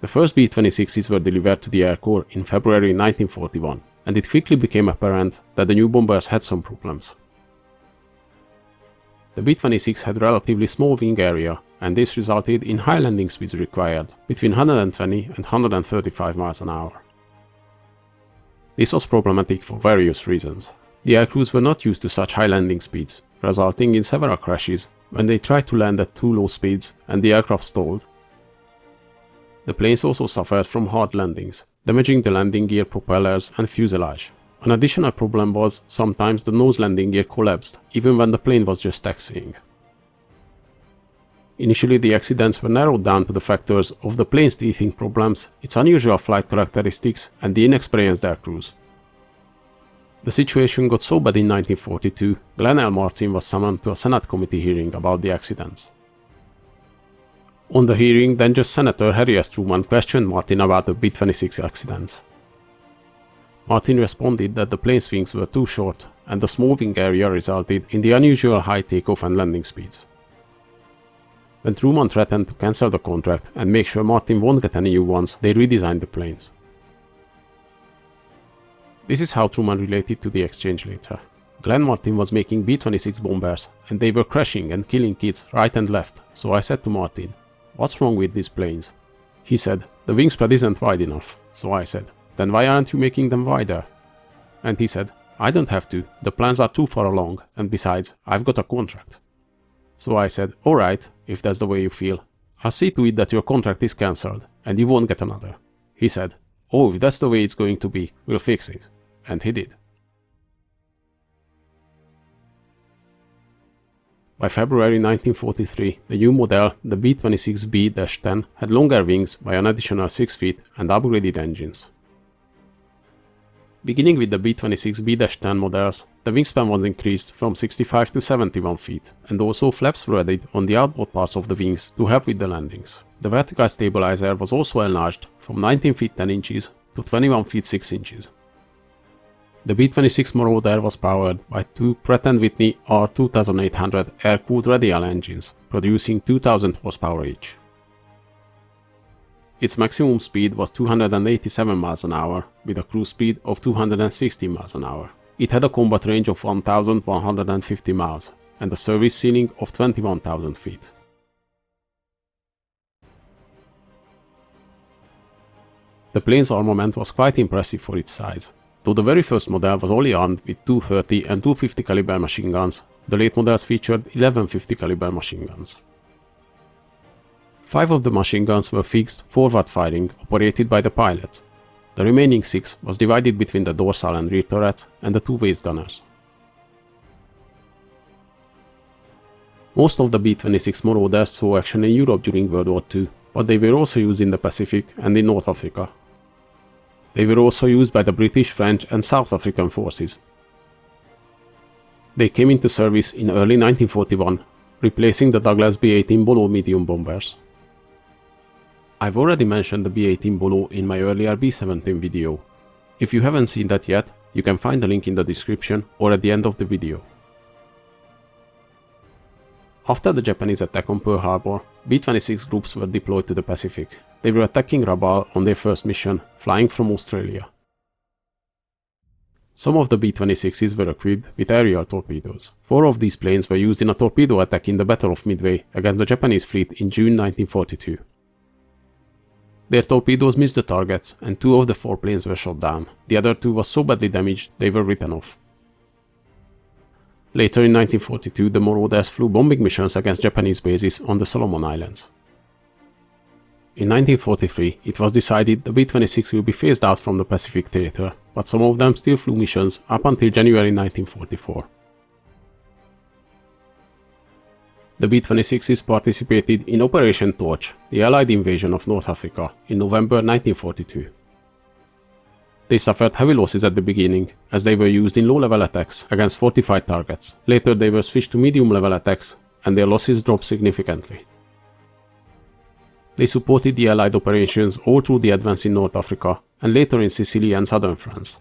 The first B-26s were delivered to the Air Corps in February 1941, and it quickly became apparent that the new bombers had some problems. The B-26 had relatively small wing area, and this resulted in high landing speeds required, between 120 and 135 miles an hour. This was problematic for various reasons. The aircrews were not used to such high landing speeds, resulting in several crashes when they tried to land at too low speeds and the aircraft stalled. The planes also suffered from hard landings, damaging the landing gear, propellers and fuselage. An additional problem was sometimes the nose landing gear collapsed even when the plane was just taxiing. Initially the accidents were narrowed down to the factors of the plane's teething problems, its unusual flight characteristics and the inexperienced aircrews. The situation got so bad in 1942, Glenn L. Martin was summoned to a Senate committee hearing about the accidents. On the hearing, then just Senator Harry S. Truman questioned Martin about the B-26 accidents. Martin responded that the plane's wings were too short and the small wing area resulted in the unusual high takeoff and landing speeds. When Truman threatened to cancel the contract and make sure Martin won't get any new ones, they redesigned the planes. This is how Truman related to the exchange later. Glenn Martin was making B-26 bombers and they were crashing and killing kids right and left, so I said to Martin, "What's wrong with these planes?" He said, "The wingspread isn't wide enough." So I said, "Then why aren't you making them wider?" And he said, "I don't have to, the plans are too far along, and besides, I've got a contract." So I said, "Alright, if that's the way you feel, I'll see to it that your contract is cancelled, and you won't get another." He said, "Oh, if that's the way it's going to be, we'll fix it." And he did. By February 1943, the new model, the B-26B-10, had longer wings by an additional 6 feet and upgraded engines. Beginning with the B-26B-10 models, the wingspan was increased from 65 to 71 feet, and also flaps were added on the outboard parts of the wings to help with the landings. The vertical stabilizer was also enlarged from 19 feet 10 inches to 21 feet 6 inches. The B-26 Marauder was powered by two Pratt & Whitney R2800 air-cooled radial engines, producing 2000 horsepower each. Its maximum speed was 287 miles an hour, with a cruise speed of 260 miles an hour. It had a combat range of 1,150 miles, and a service ceiling of 21,000 feet. The plane's armament was quite impressive for its size. Though the very first model was only armed with 230 and 250 caliber machine guns, the late models featured 1150 caliber machine guns. 5 of the machine guns were fixed forward firing, operated by the pilot. The remaining 6 was divided between the dorsal and rear turret and the 2 waist gunners. Most of the B-26 Marauders saw action in Europe during World War II, but they were also used in the Pacific and in North Africa. They were also used by the British, French and South African forces. They came into service in early 1941, replacing the Douglas B-18 Bolo medium bombers. I've already mentioned the B-18 Bolo in my earlier B-17 video. If you haven't seen that yet, you can find the link in the description or at the end of the video. After the Japanese attack on Pearl Harbor, B-26 groups were deployed to the Pacific. They were attacking Rabaul on their first mission, flying from Australia. Some of the B-26s were equipped with aerial torpedoes. 4 of these planes were used in a torpedo attack in the Battle of Midway against the Japanese fleet in June 1942. Their torpedoes missed the targets and 2 of the 4 planes were shot down. The other 2 were so badly damaged they were written off. Later in 1942, the Marauders flew bombing missions against Japanese bases on the Solomon Islands. In 1943, it was decided the B-26 will be phased out from the Pacific theater, but some of them still flew missions up until January 1944. The B-26s participated in Operation Torch, the Allied invasion of North Africa, in November 1942. They suffered heavy losses at the beginning, as they were used in low-level attacks against fortified targets. Later they were switched to medium-level attacks, and their losses dropped significantly. They supported the Allied operations all through the advance in North Africa, and later in Sicily and southern France.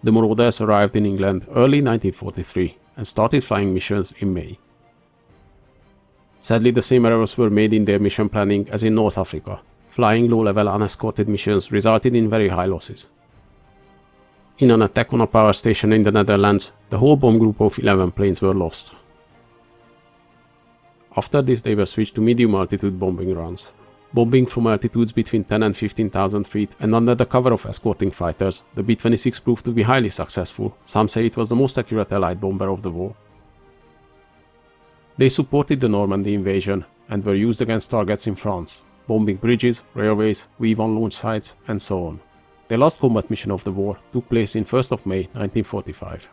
The Marauders arrived in England early 1943 and started flying missions in May. Sadly, the same errors were made in their mission planning as in North Africa. Flying low-level unescorted missions resulted in very high losses. In an attack on a power station in the Netherlands, the whole bomb group of 11 planes were lost. After this, they were switched to medium-altitude bombing runs. Bombing from altitudes between 10 and 15,000 feet and under the cover of escorting fighters, the B-26 proved to be highly successful. Some say it was the most accurate Allied bomber of the war. They supported the Normandy invasion and were used against targets in France, bombing bridges, railways, V-1 launch sites, and so on. Their last combat mission of the war took place in 1st of May 1945.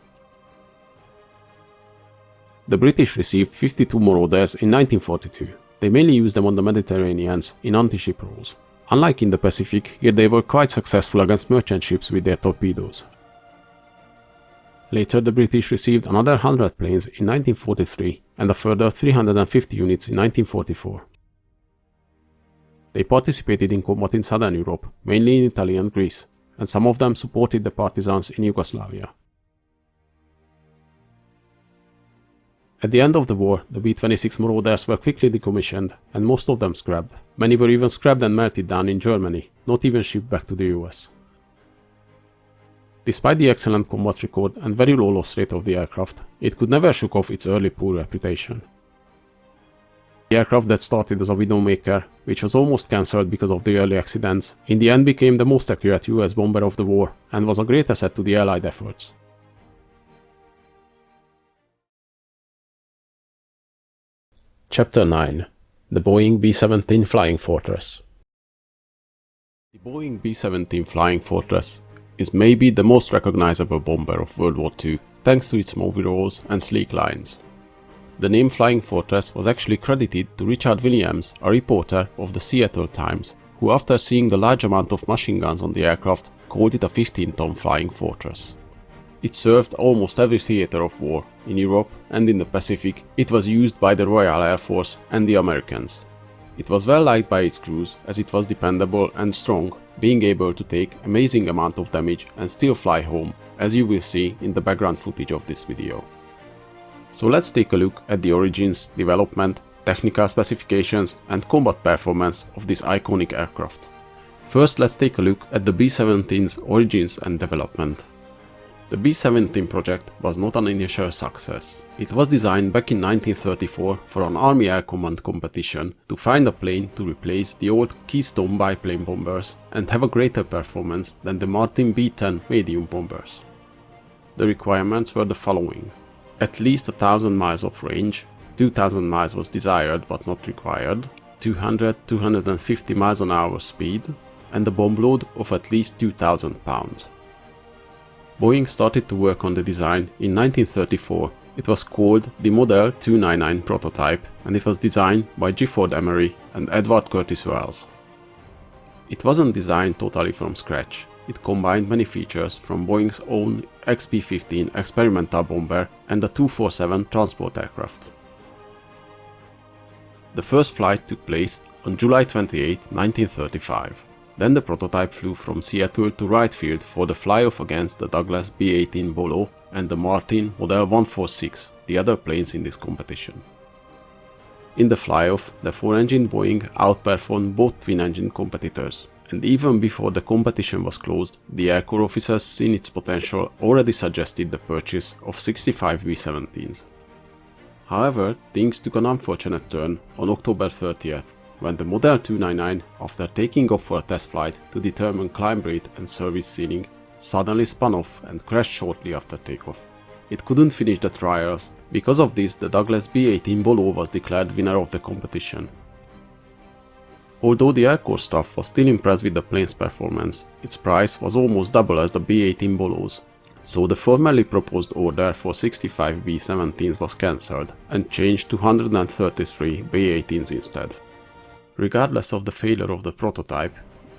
The British received 52 Marauders in 1942. They mainly used them on the Mediterranean in anti-ship roles. Unlike in the Pacific, here they were quite successful against merchant ships with their torpedoes. Later the British received another 100 planes in 1943 and a further 350 units in 1944. They participated in combat in southern Europe, mainly in Italy and Greece, and some of them supported the partisans in Yugoslavia. At the end of the war, the B-26 Marauders were quickly decommissioned and most of them scrapped. Many were even scrapped and melted down in Germany, not even shipped back to the US. Despite the excellent combat record and very low loss rate of the aircraft, it could never shake off its early poor reputation. The aircraft that started as a Widowmaker, which was almost cancelled because of the early accidents, in the end became the most accurate US bomber of the war and was a great asset to the Allied efforts. Chapter 9. The Boeing B-17 Flying Fortress. The Boeing B-17 Flying Fortress is maybe the most recognizable bomber of World War II, thanks to its movie roles and sleek lines. The name Flying Fortress was actually credited to Richard Williams, a reporter of the Seattle Times, who after seeing the large amount of machine guns on the aircraft, called it a 15-ton flying fortress. It served almost every theater of war. In Europe and in the Pacific, it was used by the Royal Air Force and the Americans. It was well liked by its crews as it was dependable and strong, being able to take amazing amount of damage and still fly home, as you will see in the background footage of this video. So let's take a look at the origins, development, technical specifications and combat performance of this iconic aircraft. First, let's take a look at the B-17's origins and development. The B-17 project was not an initial success. It was designed back in 1934 for an Army Air Command competition to find a plane to replace the old Keystone biplane bombers and have a greater performance than the Martin B-10 medium bombers. The requirements were the following: at least 1,000 miles of range, 2,000 miles was desired but not required, 200-250 miles an hour speed, and a bomb load of at least 2,000 pounds. Boeing started to work on the design in 1934. It was called the Model 299 prototype and it was designed by Gifford Emery and Edward Curtis Wells. It wasn't designed totally from scratch. It combined many features from Boeing's own XB-15 experimental bomber and the 247 transport aircraft. The first flight took place on July 28, 1935. Then the prototype flew from Seattle to Wright Field for the fly-off against the Douglas B-18 Bolo and the Martin Model 146, the other planes in this competition. In the fly-off, the 4-engined Boeing outperformed both twin-engine competitors, and even before the competition was closed, the Air Corps officers seen its potential already suggested the purchase of 65 B-17s. However, things took an unfortunate turn on October 30th, when the Model 299, after taking off for a test flight to determine climb rate and service ceiling, suddenly spun off and crashed shortly after takeoff. It couldn't finish the trials. Because of this, the Douglas B-18 Bolo was declared winner of the competition. Although the Air Corps staff was still impressed with the plane's performance, its price was almost double as the B-18 Bolos, so the formerly proposed order for 65 B-17s was cancelled and changed to 133 B-18s instead. Regardless of the failure of the prototype,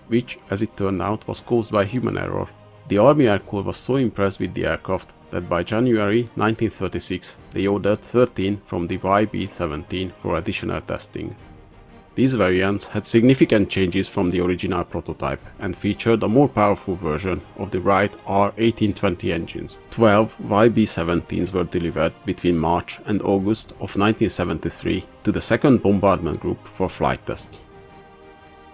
which, as it turned out, was caused by human error, the Army Air Corps was so impressed with the aircraft that by January 1936 they ordered 13 from the YB-17 for additional testing. These variants had significant changes from the original prototype and featured a more powerful version of the Wright R1820 engines. 12 YB-17s were delivered between March and August of 1973 to the 2nd Bombardment Group for flight test.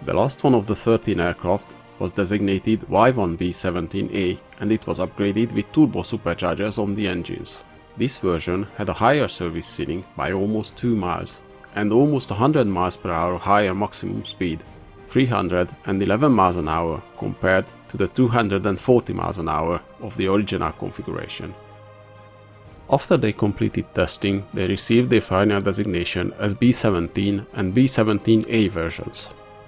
The last one of the 13 aircraft was designated Y1B-17A and it was upgraded with turbo superchargers on the engines. This version had a higher service ceiling by almost 2 miles and almost 100 miles per hour higher maximum speed, 311 miles an hour compared to the 240 miles an hour of the original configuration. After they completed testing, they received their final designation as B-17 and B-17A versions.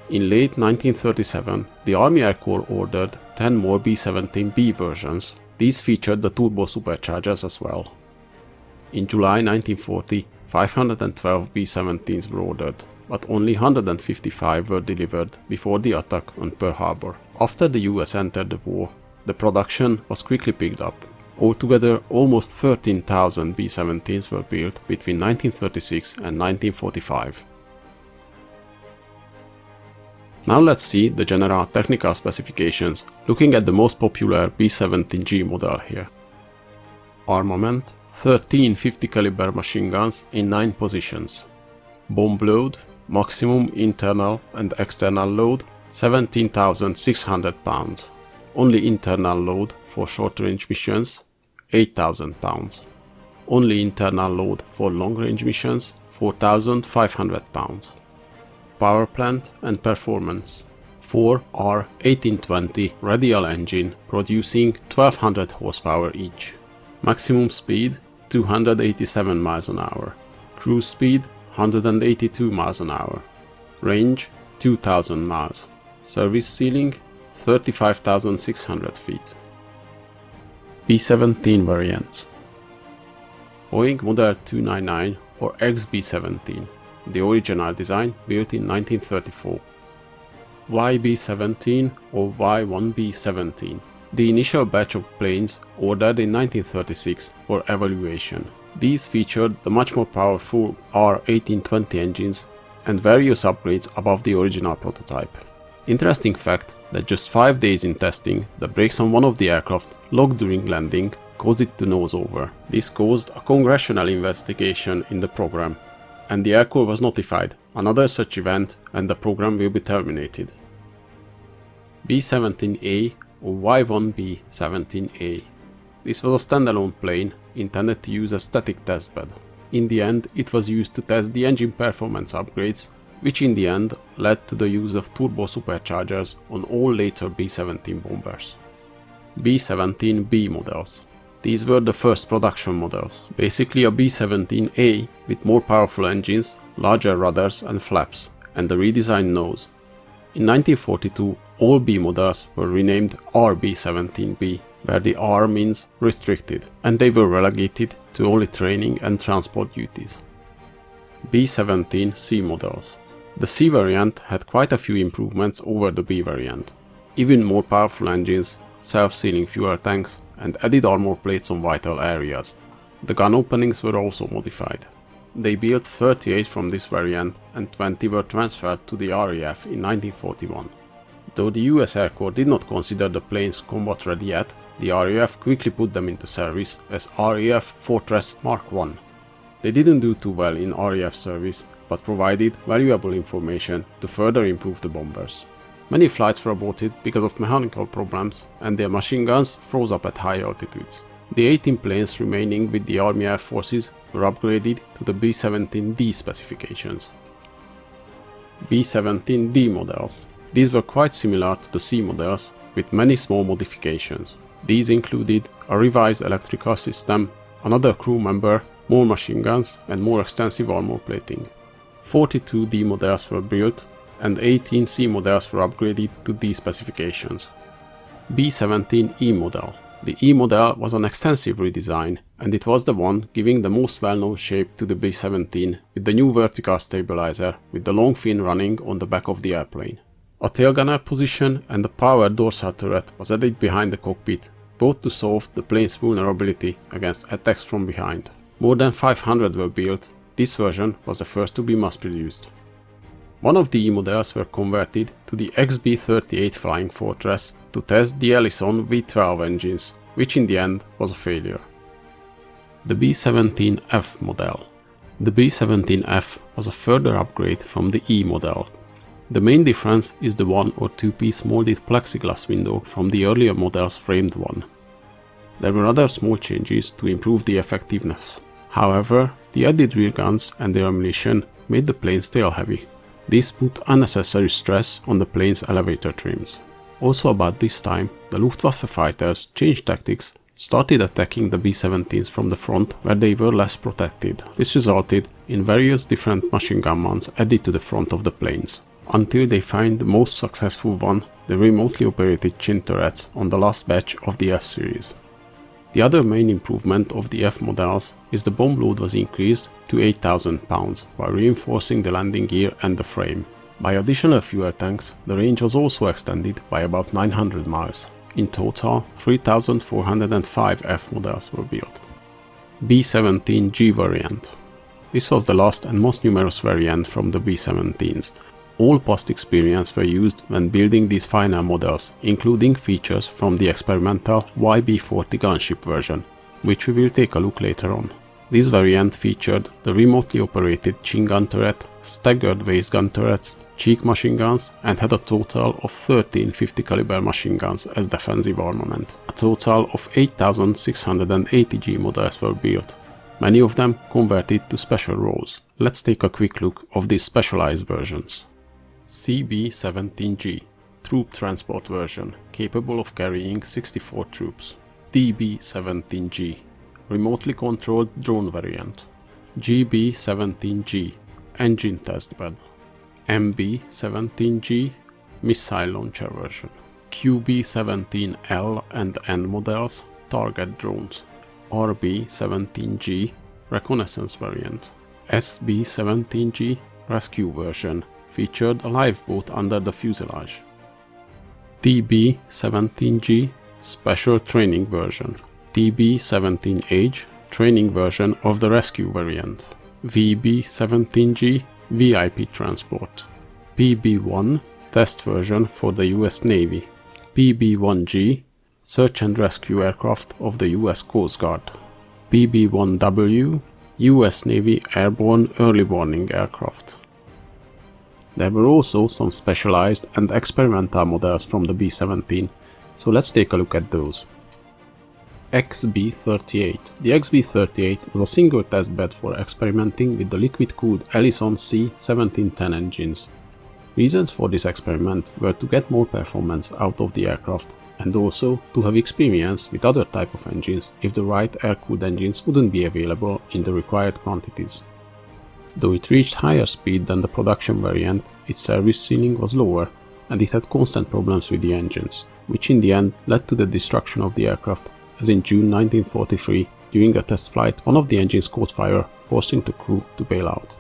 In late 1937, the Army Air Corps ordered 10 more B-17B versions. These featured the turbo superchargers as well. In July 1940, 512 B-17s were ordered, but only 155 were delivered before the attack on Pearl Harbor. After the US entered the war, the production was quickly picked up. Altogether, almost 13,000 B-17s were built between 1936 and 1945. Now let's see the general technical specifications, looking at the most popular B-17G model here. Armament: 13 50 caliber machine guns in 9 positions. Bomb load, maximum internal and external load, 17,600 pounds. Only internal load for short-range missions, 8,000 pounds. Only internal load for long-range missions, 4,500 pounds. Power plant and performance: 4 R1820 radial engine producing 1200 horsepower each. Maximum speed 287 miles an hour. Cruise speed 182 miles an hour. Range 2000 miles. Service ceiling 35,600 feet. B-17 variants: Boeing Model 299 or XB-17, the original design built in 1934. YB-17 or Y1B-17, the initial batch of planes ordered in 1936 for evaluation. These featured the much more powerful R1820 engines and various upgrades above the original prototype. Interesting fact that just 5 days in testing, the brakes on one of the aircraft locked during landing caused it to nose over. This caused a congressional investigation in the program, and the Air Corps was notified. Another such event and the program will be terminated. B-17A or Y1B-17A. This was a standalone plane intended to use a static testbed. In the end, it was used to test the engine performance upgrades, which in the end led to the use of turbo superchargers on all later B-17 bombers. B-17B models. These were the first production models, basically a B-17A with more powerful engines, larger rudders and flaps, and a redesigned nose. In 1942, all B models were renamed RB-17B, where the R means restricted, and they were relegated to only training and transport duties. B-17C models. The C variant had quite a few improvements over the B variant. Even more powerful engines, self-sealing fuel tanks, and added armor plates on vital areas. The gun openings were also modified. They built 38 from this variant and 20 were transferred to the RAF in 1941. Though the US Air Corps did not consider the planes combat ready yet, the RAF quickly put them into service as RAF Fortress Mark I. They didn't do too well in RAF service, but provided valuable information to further improve the bombers. Many flights were aborted because of mechanical problems and their machine guns froze up at high altitudes. The 18 planes remaining with the Army Air Forces were upgraded to the B-17D specifications. B-17D models. These were quite similar to the C models, with many small modifications. These included a revised electrical system, another crew member, more machine guns, and more extensive armor plating. 42 D models were built, and 18 C models were upgraded to D specifications. B-17E model. The E model was an extensive redesign, and it was the one giving the most well-known shape to the B-17 with the new vertical stabilizer with the long fin running on the back of the airplane. A tail gunner position and a powered dorsal turret was added behind the cockpit, both to solve the plane's vulnerability against attacks from behind. More than 500 were built. This version was the first to be mass-produced. One of the E models were converted to the XB-38 Flying Fortress to test the Ellison V-12 engines, which in the end was a failure. The B-17F model. The B-17F was a further upgrade from the E model. The main difference is the 1 or 2-piece molded plexiglass window from the earlier model's framed one. There were other small changes to improve the effectiveness. However, the added rear guns and their ammunition made the planes tail heavy. This put unnecessary stress on the plane's elevator trims. Also about this time, the Luftwaffe fighters changed tactics, started attacking the B-17s from the front where they were less protected. This resulted in various different machine gun mounts added to the front of the planes, until they find the most successful one, the remotely operated chin turrets on the last batch of the F series. The other main improvement of the F models is the bomb load was increased to 8,000 pounds while reinforcing the landing gear and the frame. By additional fuel tanks, the range was also extended by about 900 miles. In total, 3,405 F models were built. B-17G variant. This was the last and most numerous variant from the B-17s. All past experience were used when building these final models, including features from the experimental YB-40 gunship version, which we will take a look later on. This variant featured the remotely operated chin gun turret, staggered waist gun turrets, cheek machine guns, and had a total of 13 50 caliber machine guns as defensive armament. A total of 8,680 G models were built, many of them converted to special roles. Let's take a quick look of these specialized versions. CB-17G, troop transport version, capable of carrying 64 troops. DB-17G, remotely controlled drone variant. GB-17G, engine testbed. MB-17G, missile launcher version. QB-17L and N models, target drones. RB-17G, reconnaissance variant. SB-17G, rescue version, featured a lifeboat under the fuselage. TB-17G, special training version. TB-17H, training version of the rescue variant. VB-17G, VIP transport. PB-1, test version for the US Navy. PB-1G, search and rescue aircraft of the US Coast Guard. PB-1W, US Navy airborne early warning aircraft. There were also some specialized and experimental models from the B-17, so let's take a look at those. XB-38. The XB-38 was a single testbed for experimenting with the liquid-cooled Ellison C-1710 engines. Reasons for this experiment were to get more performance out of the aircraft and also to have experience with other type of engines if the right air-cooled engines wouldn't be available in the required quantities. Though it reached higher speed than the production variant, its service ceiling was lower and it had constant problems with the engines, which in the end led to the destruction of the aircraft, as in June 1943, during a test flight, one of the engines caught fire, forcing the crew to bail out.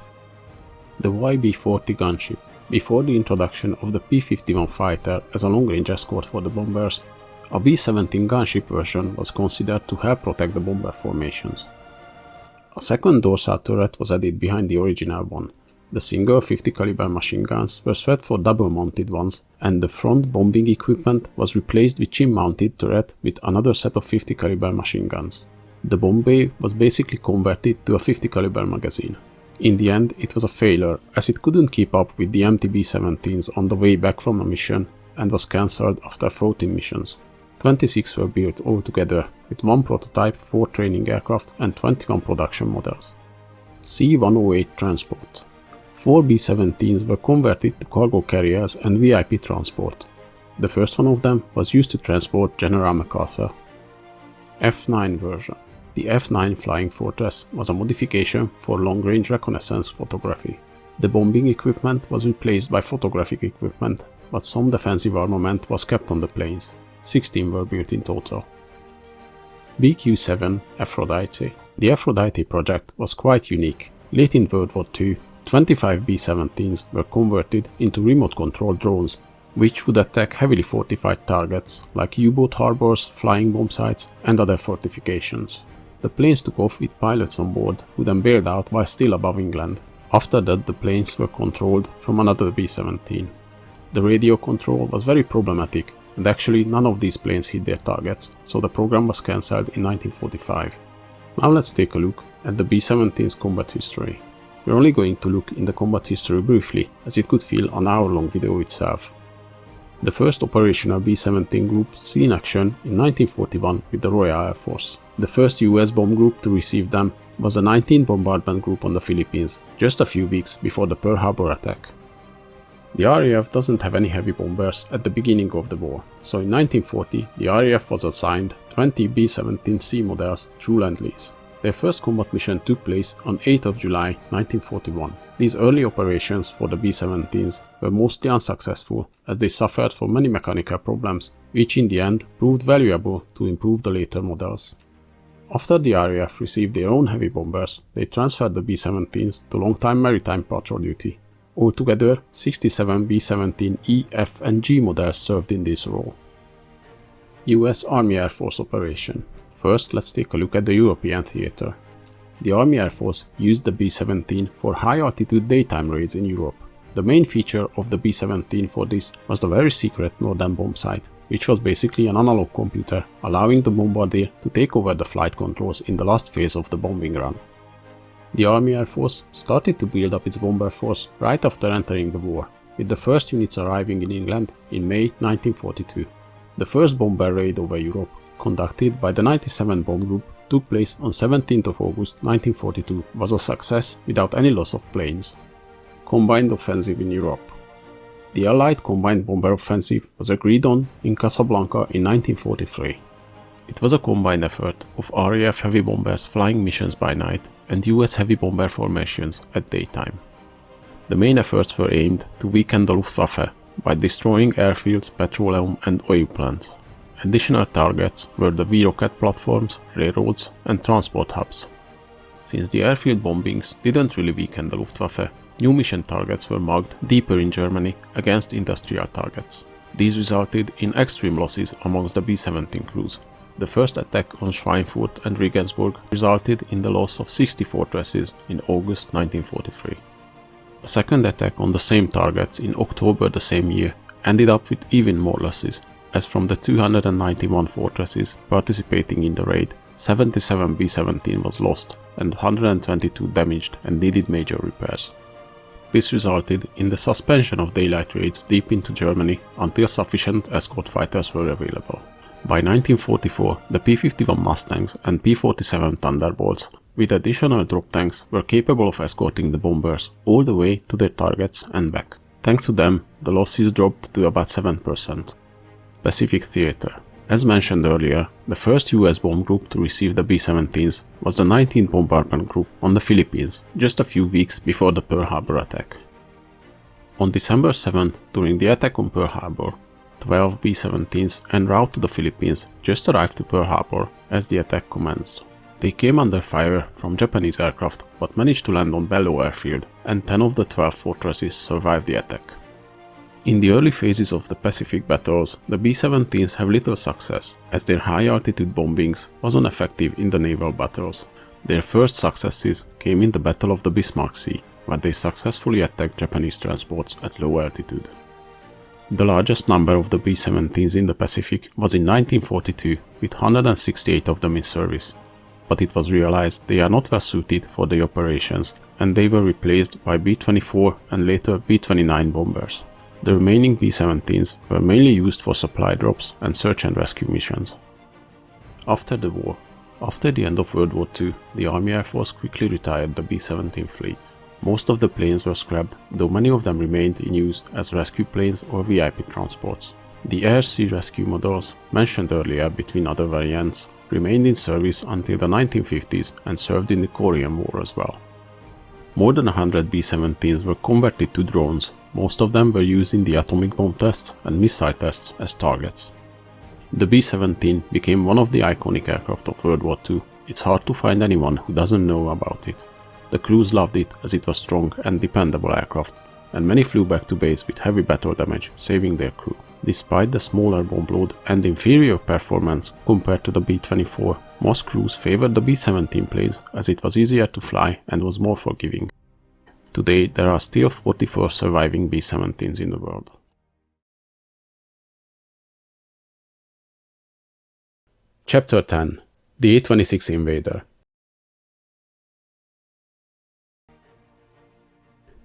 The YB-40 gunship. Before the introduction of the P-51 fighter as a long-range escort for the bombers, a B-17 gunship version was considered to help protect the bomber formations. A second dorsal turret was added behind the original one. The single 50 caliber machine guns were swapped for double-mounted ones, and the front bombing equipment was replaced with chin-mounted turret with another set of 50 caliber machine guns. The bomb bay was basically converted to a 50 caliber magazine. In the end, it was a failure, as it couldn't keep up with the empty B-17s on the way back from a mission and was cancelled after 14 missions. 26 were built altogether, with 1 prototype, 4 training aircraft and 21 production models. C-108 transport. 4 B-17s were converted to cargo carriers and VIP transport. The first one of them was used to transport General MacArthur. F-9 version. The F-9 Flying Fortress was a modification for long-range reconnaissance photography. The bombing equipment was replaced by photographic equipment, but some defensive armament was kept on the planes. 16 were built in total. BQ-7 Aphrodite. The Aphrodite project was quite unique. Late in World War II, 25 B-17s were converted into remote-controlled drones, which would attack heavily fortified targets like U-boat harbors, flying bomb sites, and other fortifications. The planes took off with pilots on board, who then bailed out while still above England. After that, the planes were controlled from another B-17. The radio control was very problematic, and actually none of these planes hit their targets, so the program was cancelled in 1945. Now let's take a look at the B-17's combat history. We're only going to look in the combat history briefly, as it could fill an hour-long video itself. The first operational B-17 group seen action in 1941 with the Royal Air Force. The first US bomb group to receive them was the 19th Bombardment Group on the Philippines, just a few weeks before the Pearl Harbor attack. The RAF doesn't have any heavy bombers at the beginning of the war, so in 1940 the RAF was assigned 20 B-17C models through Lend-Lease. Their first combat mission took place on 8th of July 1941. These early operations for the B-17s were mostly unsuccessful, as they suffered from many mechanical problems, which in the end proved valuable to improve the later models. After the RAF received their own heavy bombers, they transferred the B-17s to long-time maritime patrol duty. Altogether, 67 B-17E, F and G models served in this role. US Army Air Force operation. First, let's take a look at the European theater. The Army Air Force used the B-17 for high-altitude daytime raids in Europe. The main feature of the B-17 for this was the very secret northern bomb sight, which was basically an analog computer, allowing the bombardier to take over the flight controls in the last phase of the bombing run. The Army Air Force started to build up its bomber force right after entering the war, with the first units arriving in England in May 1942. The first bomber raid over Europe, conducted by the 97th Bomb Group, took place on 17th of August 1942, was a success without any loss of planes. Combined Offensive in Europe. The Allied Combined Bomber Offensive was agreed on in Casablanca in 1943. It was a combined effort of RAF heavy bombers flying missions by night and US heavy bomber formations at daytime. The main efforts were aimed to weaken the Luftwaffe by destroying airfields, petroleum and oil plants. Additional targets were the V-rocket platforms, railroads and transport hubs. Since the airfield bombings didn't really weaken the Luftwaffe, new mission targets were marked deeper in Germany against industrial targets. These resulted in extreme losses amongst the B-17 crews. The first attack on Schweinfurt and Regensburg resulted in the loss of 60 fortresses in August 1943. A second attack on the same targets in October the same year ended up with even more losses, as from the 291 fortresses participating in the raid, 77 B-17 was lost and 122 damaged and needed major repairs. This resulted in the suspension of daylight raids deep into Germany until sufficient escort fighters were available. By 1944, the P-51 Mustangs and P-47 Thunderbolts, with additional drop tanks, were capable of escorting the bombers all the way to their targets and back. Thanks to them, the losses dropped to about 7%. Pacific Theater. As mentioned earlier, the first US bomb group to receive the B-17s was the 19th Bombardment Group on the Philippines, just a few weeks before the Pearl Harbor attack. On December 7th, during the attack on Pearl Harbor, 12 B-17s en route to the Philippines just arrived to Pearl Harbor as the attack commenced. They came under fire from Japanese aircraft but managed to land on Bello airfield, and 10 of the 12 fortresses survived the attack. In the early phases of the Pacific battles, the B-17s have little success, as their high-altitude bombings wasn't effective in the naval battles. Their first successes came in the Battle of the Bismarck Sea, where they successfully attacked Japanese transports at low altitude. The largest number of the B-17s in the Pacific was in 1942, with 168 of them in service. But it was realized they are not well suited for the operations, and they were replaced by B-24 and later B-29 bombers. The remaining B-17s were mainly used for supply drops and search and rescue missions. After the war, after the end of World War II, the Army Air Force quickly retired the B-17 fleet. Most of the planes were scrapped, though many of them remained in use as rescue planes or VIP transports. The air-sea rescue models, mentioned earlier between other variants, remained in service until the 1950s and served in the Korean War as well. More than 100 B-17s were converted to drones. Most of them were used in the atomic bomb tests and missile tests as targets. The B-17 became one of the iconic aircraft of World War II. It's hard to find anyone who doesn't know about it. The crews loved it as it was strong and dependable aircraft, and many flew back to base with heavy battle damage, saving their crew. Despite the smaller bomb load and inferior performance compared to the B-24, most crews favored the B-17 planes as it was easier to fly and was more forgiving. Today there are still 44 surviving B-17s in the world. Chapter 10. The A-26 Invader.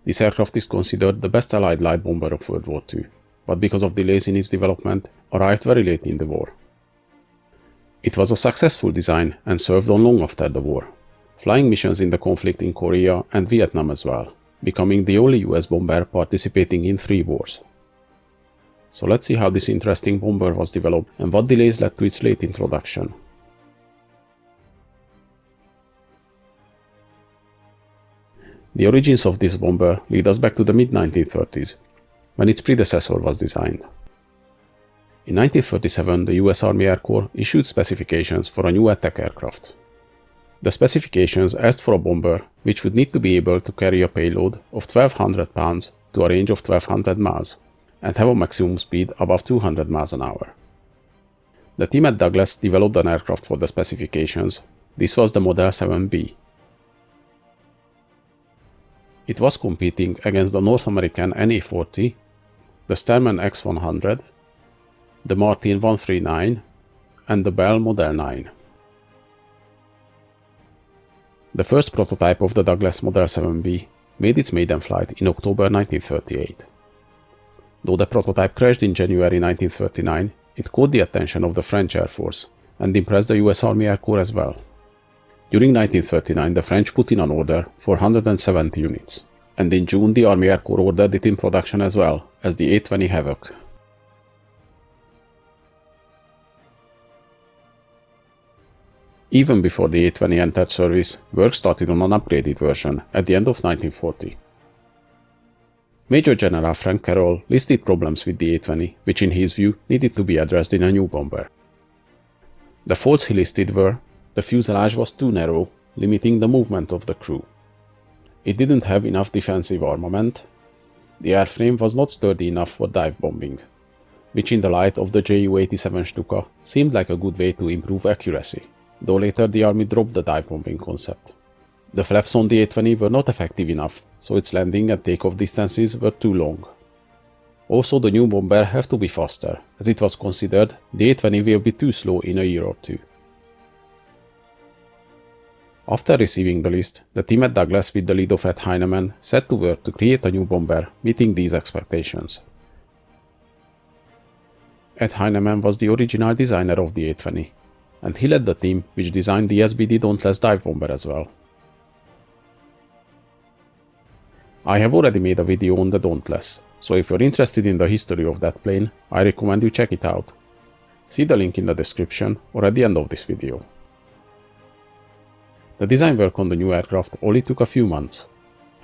This aircraft is considered the best Allied light bomber of World War II, but because of delays in its development, arrived very late in the war. It was a successful design and served on long after the war, flying missions in the conflict in Korea and Vietnam as well, becoming the only US bomber participating in 3 wars. So let's see how this interesting bomber was developed and what delays led to its late introduction. The origins of this bomber lead us back to the mid-1930s, when its predecessor was designed. In 1937, the US Army Air Corps issued specifications for a new attack aircraft. The specifications asked for a bomber which would need to be able to carry a payload of 1,200 pounds to a range of 1,200 miles, and have a maximum speed above 200 miles an hour. The team at Douglas developed an aircraft for the specifications. This was the Model 7B. It was competing against the North American NA-40, the Stearman X-100, the Martin 139, and the Bell Model 9. The first prototype of the Douglas Model 7B made its maiden flight in October 1938. Though the prototype crashed in January 1939, it caught the attention of the French Air Force and impressed the US Army Air Corps as well. During 1939, the French put in an order for 170 units, and in June the Army Air Corps ordered it in production as well as the A-20 Havoc. Even before the A-20 entered service, work started on an upgraded version at the end of 1940. Major General Frank Carroll listed problems with the A-20, which in his view needed to be addressed in a new bomber. The faults he listed were: the fuselage was too narrow, limiting the movement of the crew. It didn't have enough defensive armament. The airframe was not sturdy enough for dive bombing, which in the light of the Ju-87 Stuka seemed like a good way to improve accuracy, though later the Army dropped the dive bombing concept. The flaps on the A-20 were not effective enough, so its landing and takeoff distances were too long. Also, the new bomber had to be faster, as it was considered the A-20 will be too slow in a year or two. After receiving the list, the team at Douglas with the lead of Ed Heinemann set to work to create a new bomber meeting these expectations. Ed Heinemann was the original designer of the A-20, and he led the team which designed the SBD Dauntless dive bomber as well. I have already made a video on the Dauntless, so if you're interested in the history of that plane, I recommend you check it out. See the link in the description or at the end of this video. The design work on the new aircraft only took a few months,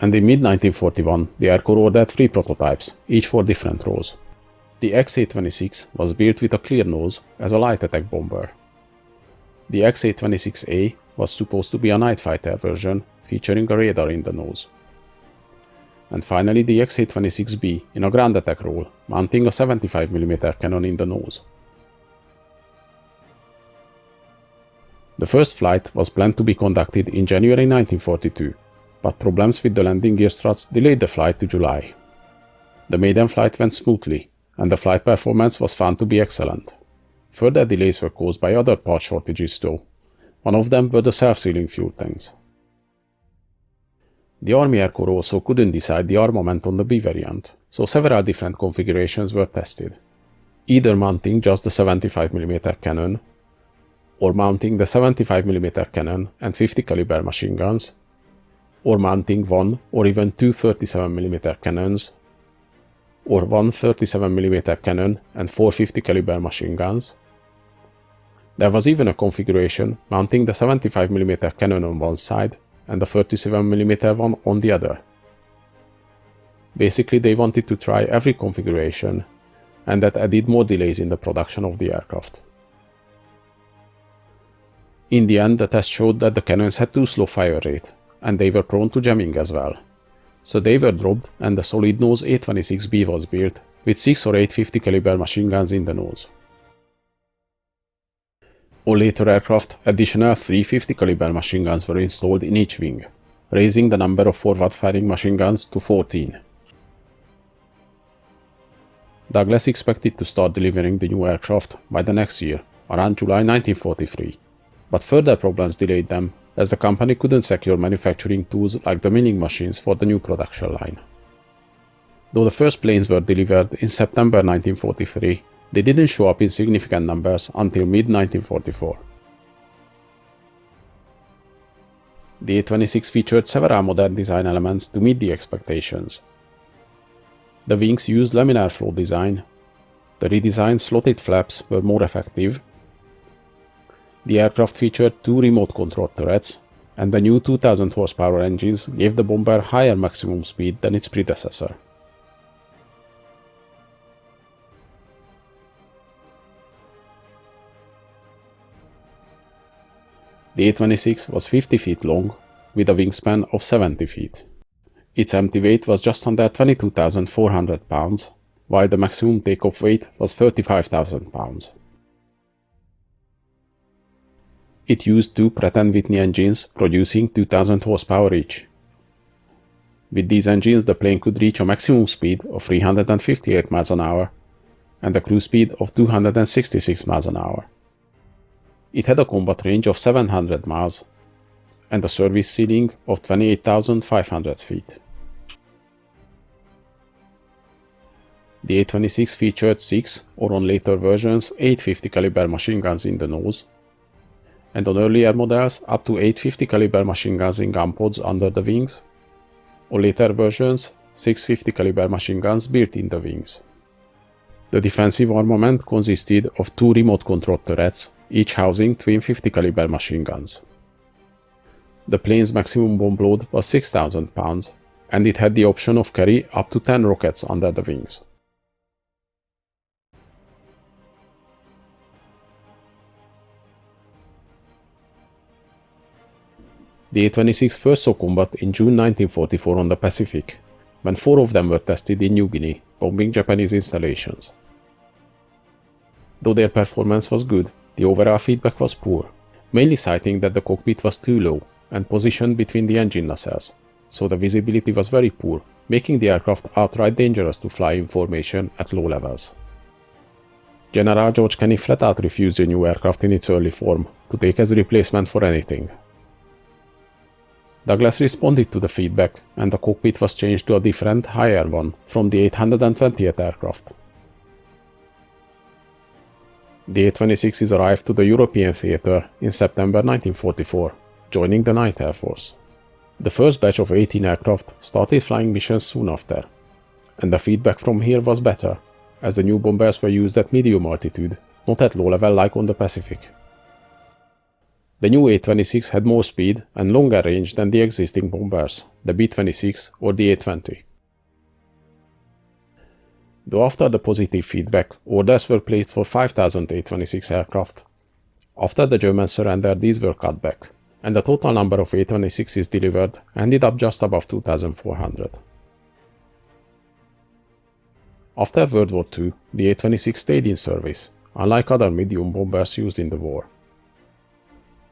and in mid-1941 the Air Corps ordered 3 prototypes, each for different roles. The X-A26 was built with a clear nose as a light attack bomber. The X-826A was supposed to be a night fighter version featuring a radar in the nose. And finally the X-826B in a ground attack role, mounting a 75mm cannon in the nose. The first flight was planned to be conducted in January 1942, but problems with the landing gear struts delayed the flight to July. The maiden flight went smoothly, and the flight performance was found to be excellent. Further delays were caused by other part shortages though. One of them were the self-sealing fuel tanks. The Army Air Corps also couldn't decide the armament on the B variant, so several different configurations were tested. Either mounting just the 75mm cannon, or mounting the 75mm cannon and 50 caliber machine guns, or mounting one or even two 37mm cannons, or one 37mm cannon and four 50 caliber machine guns. There was even a configuration mounting the 75mm cannon on one side and the 37mm one on the other. Basically they wanted to try every configuration, and that added more delays in the production of the aircraft. In the end, the test showed that the cannons had too slow fire rate, and they were prone to jamming as well. So they were dropped and the solid nose A26B was built with 6 or 8 50 caliber machine guns in the nose. On later aircraft, additional 3 50 caliber machine guns were installed in each wing, raising the number of forward-firing machine guns to 14. Douglas expected to start delivering the new aircraft by the next year, around July 1943, but further problems delayed them as the company couldn't secure manufacturing tools like the milling machines for the new production line. Though the first planes were delivered in September 1943, they didn't show up in significant numbers until mid-1944. The A-26 featured several modern design elements to meet the expectations. The wings used laminar flow design, the redesigned slotted flaps were more effective, the aircraft featured 2 remote control turrets, and the new 2000 horsepower engines gave the bomber higher maximum speed than its predecessor. The A-26 was 50 feet long, with a wingspan of 70 feet. Its empty weight was just under 22,400 pounds, while the maximum takeoff weight was 35,000 pounds. It used 2 Pratt & Whitney engines producing 2000 horsepower each. With these engines the plane could reach a maximum speed of 358 miles an hour and a cruise speed of 266 miles an hour. It had a combat range of 700 miles and a service ceiling of 28,500 feet. The A-26 featured 6, or on later versions 8 50 caliber machine guns in the nose, and on earlier models up to 8 50 caliber machine guns in gun pods under the wings, or later versions 6 50 caliber machine guns built in the wings. The defensive armament consisted of 2 remote control turrets, each housing twin 50 caliber machine guns. The plane's maximum bomb load was 6,000 pounds, and it had the option of carry up to 10 rockets under the wings. The A-26 first saw combat in June 1944 on the Pacific, when 4 of them were tested in New Guinea, bombing Japanese installations. Though their performance was good, the overall feedback was poor, mainly citing that the cockpit was too low and positioned between the engine nacelles, so the visibility was very poor, making the aircraft outright dangerous to fly in formation at low levels. General George Kenney flat out refused the new aircraft in its early form to take as a replacement for anything. Douglas responded to the feedback, and the cockpit was changed to a different, higher one from the 820th aircraft. The A-26s arrived to the European theater in September 1944, joining the 9th Air Force. The first batch of 18 aircraft started flying missions soon after, and the feedback from here was better, as the new bombers were used at medium altitude, not at low level like on the Pacific. The new A-26 had more speed and longer range than the existing bombers, the B-26 or the A-20. Though after the positive feedback, orders were placed for 5,000 A-26 aircraft, After the Germans surrendered, these were cut back, and the total number of A-26s delivered ended up just above 2,400. After World War II, the A-26 stayed in service, unlike other medium bombers used in the war.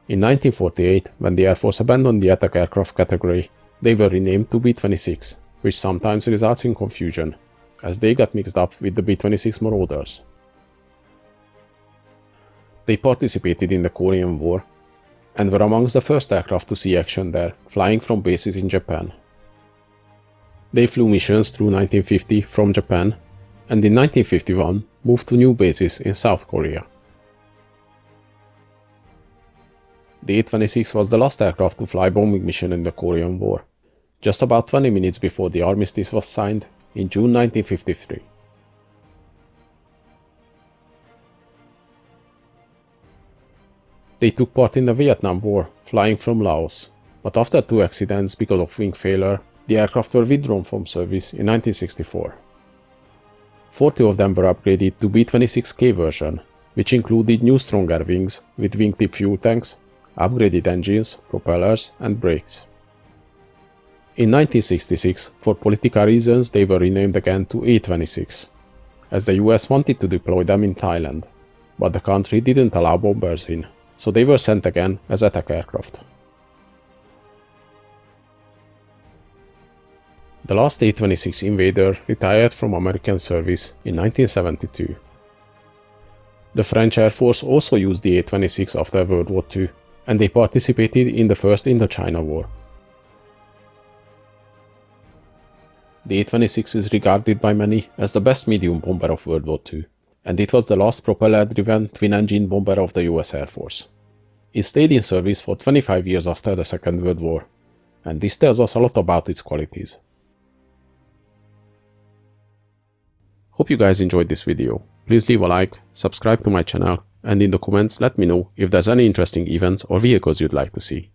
In 1948, when the Air Force abandoned the attack aircraft category, they were renamed to B-26, which sometimes results in confusion, as they got mixed up with the B-26 Marauders. They participated in the Korean War, and were amongst the first aircraft to see action there, flying from bases in Japan. They flew missions through 1950 from Japan, and in 1951 moved to new bases in South Korea. The A-26 was the last aircraft to fly bombing mission in the Korean War, just about 20 minutes before the armistice was signed in June 1953. They took part in the Vietnam War, flying from Laos, but after 2 accidents because of wing failure, the aircraft were withdrawn from service in 1964. 40 of them were upgraded to B-26K version, which included new stronger wings with wingtip fuel tanks, upgraded engines, propellers, and brakes. In 1966, for political reasons, they were renamed again to A-26, as the US wanted to deploy them in Thailand, but the country didn't allow bombers in, so they were sent again as attack aircraft. The last A-26 Invader retired from American service in 1972. The French Air Force also used the A-26 after World War II, and they participated in the First Indochina War. The A-26 is regarded by many as the best medium bomber of World War II, and it was the last propeller-driven twin-engine bomber of the US Air Force. It stayed in service for 25 years after the Second World War, and this tells us a lot about its qualities. Hope you guys enjoyed this video. Please leave a like, subscribe to my channel, and in the comments let me know if there's any interesting events or vehicles you'd like to see.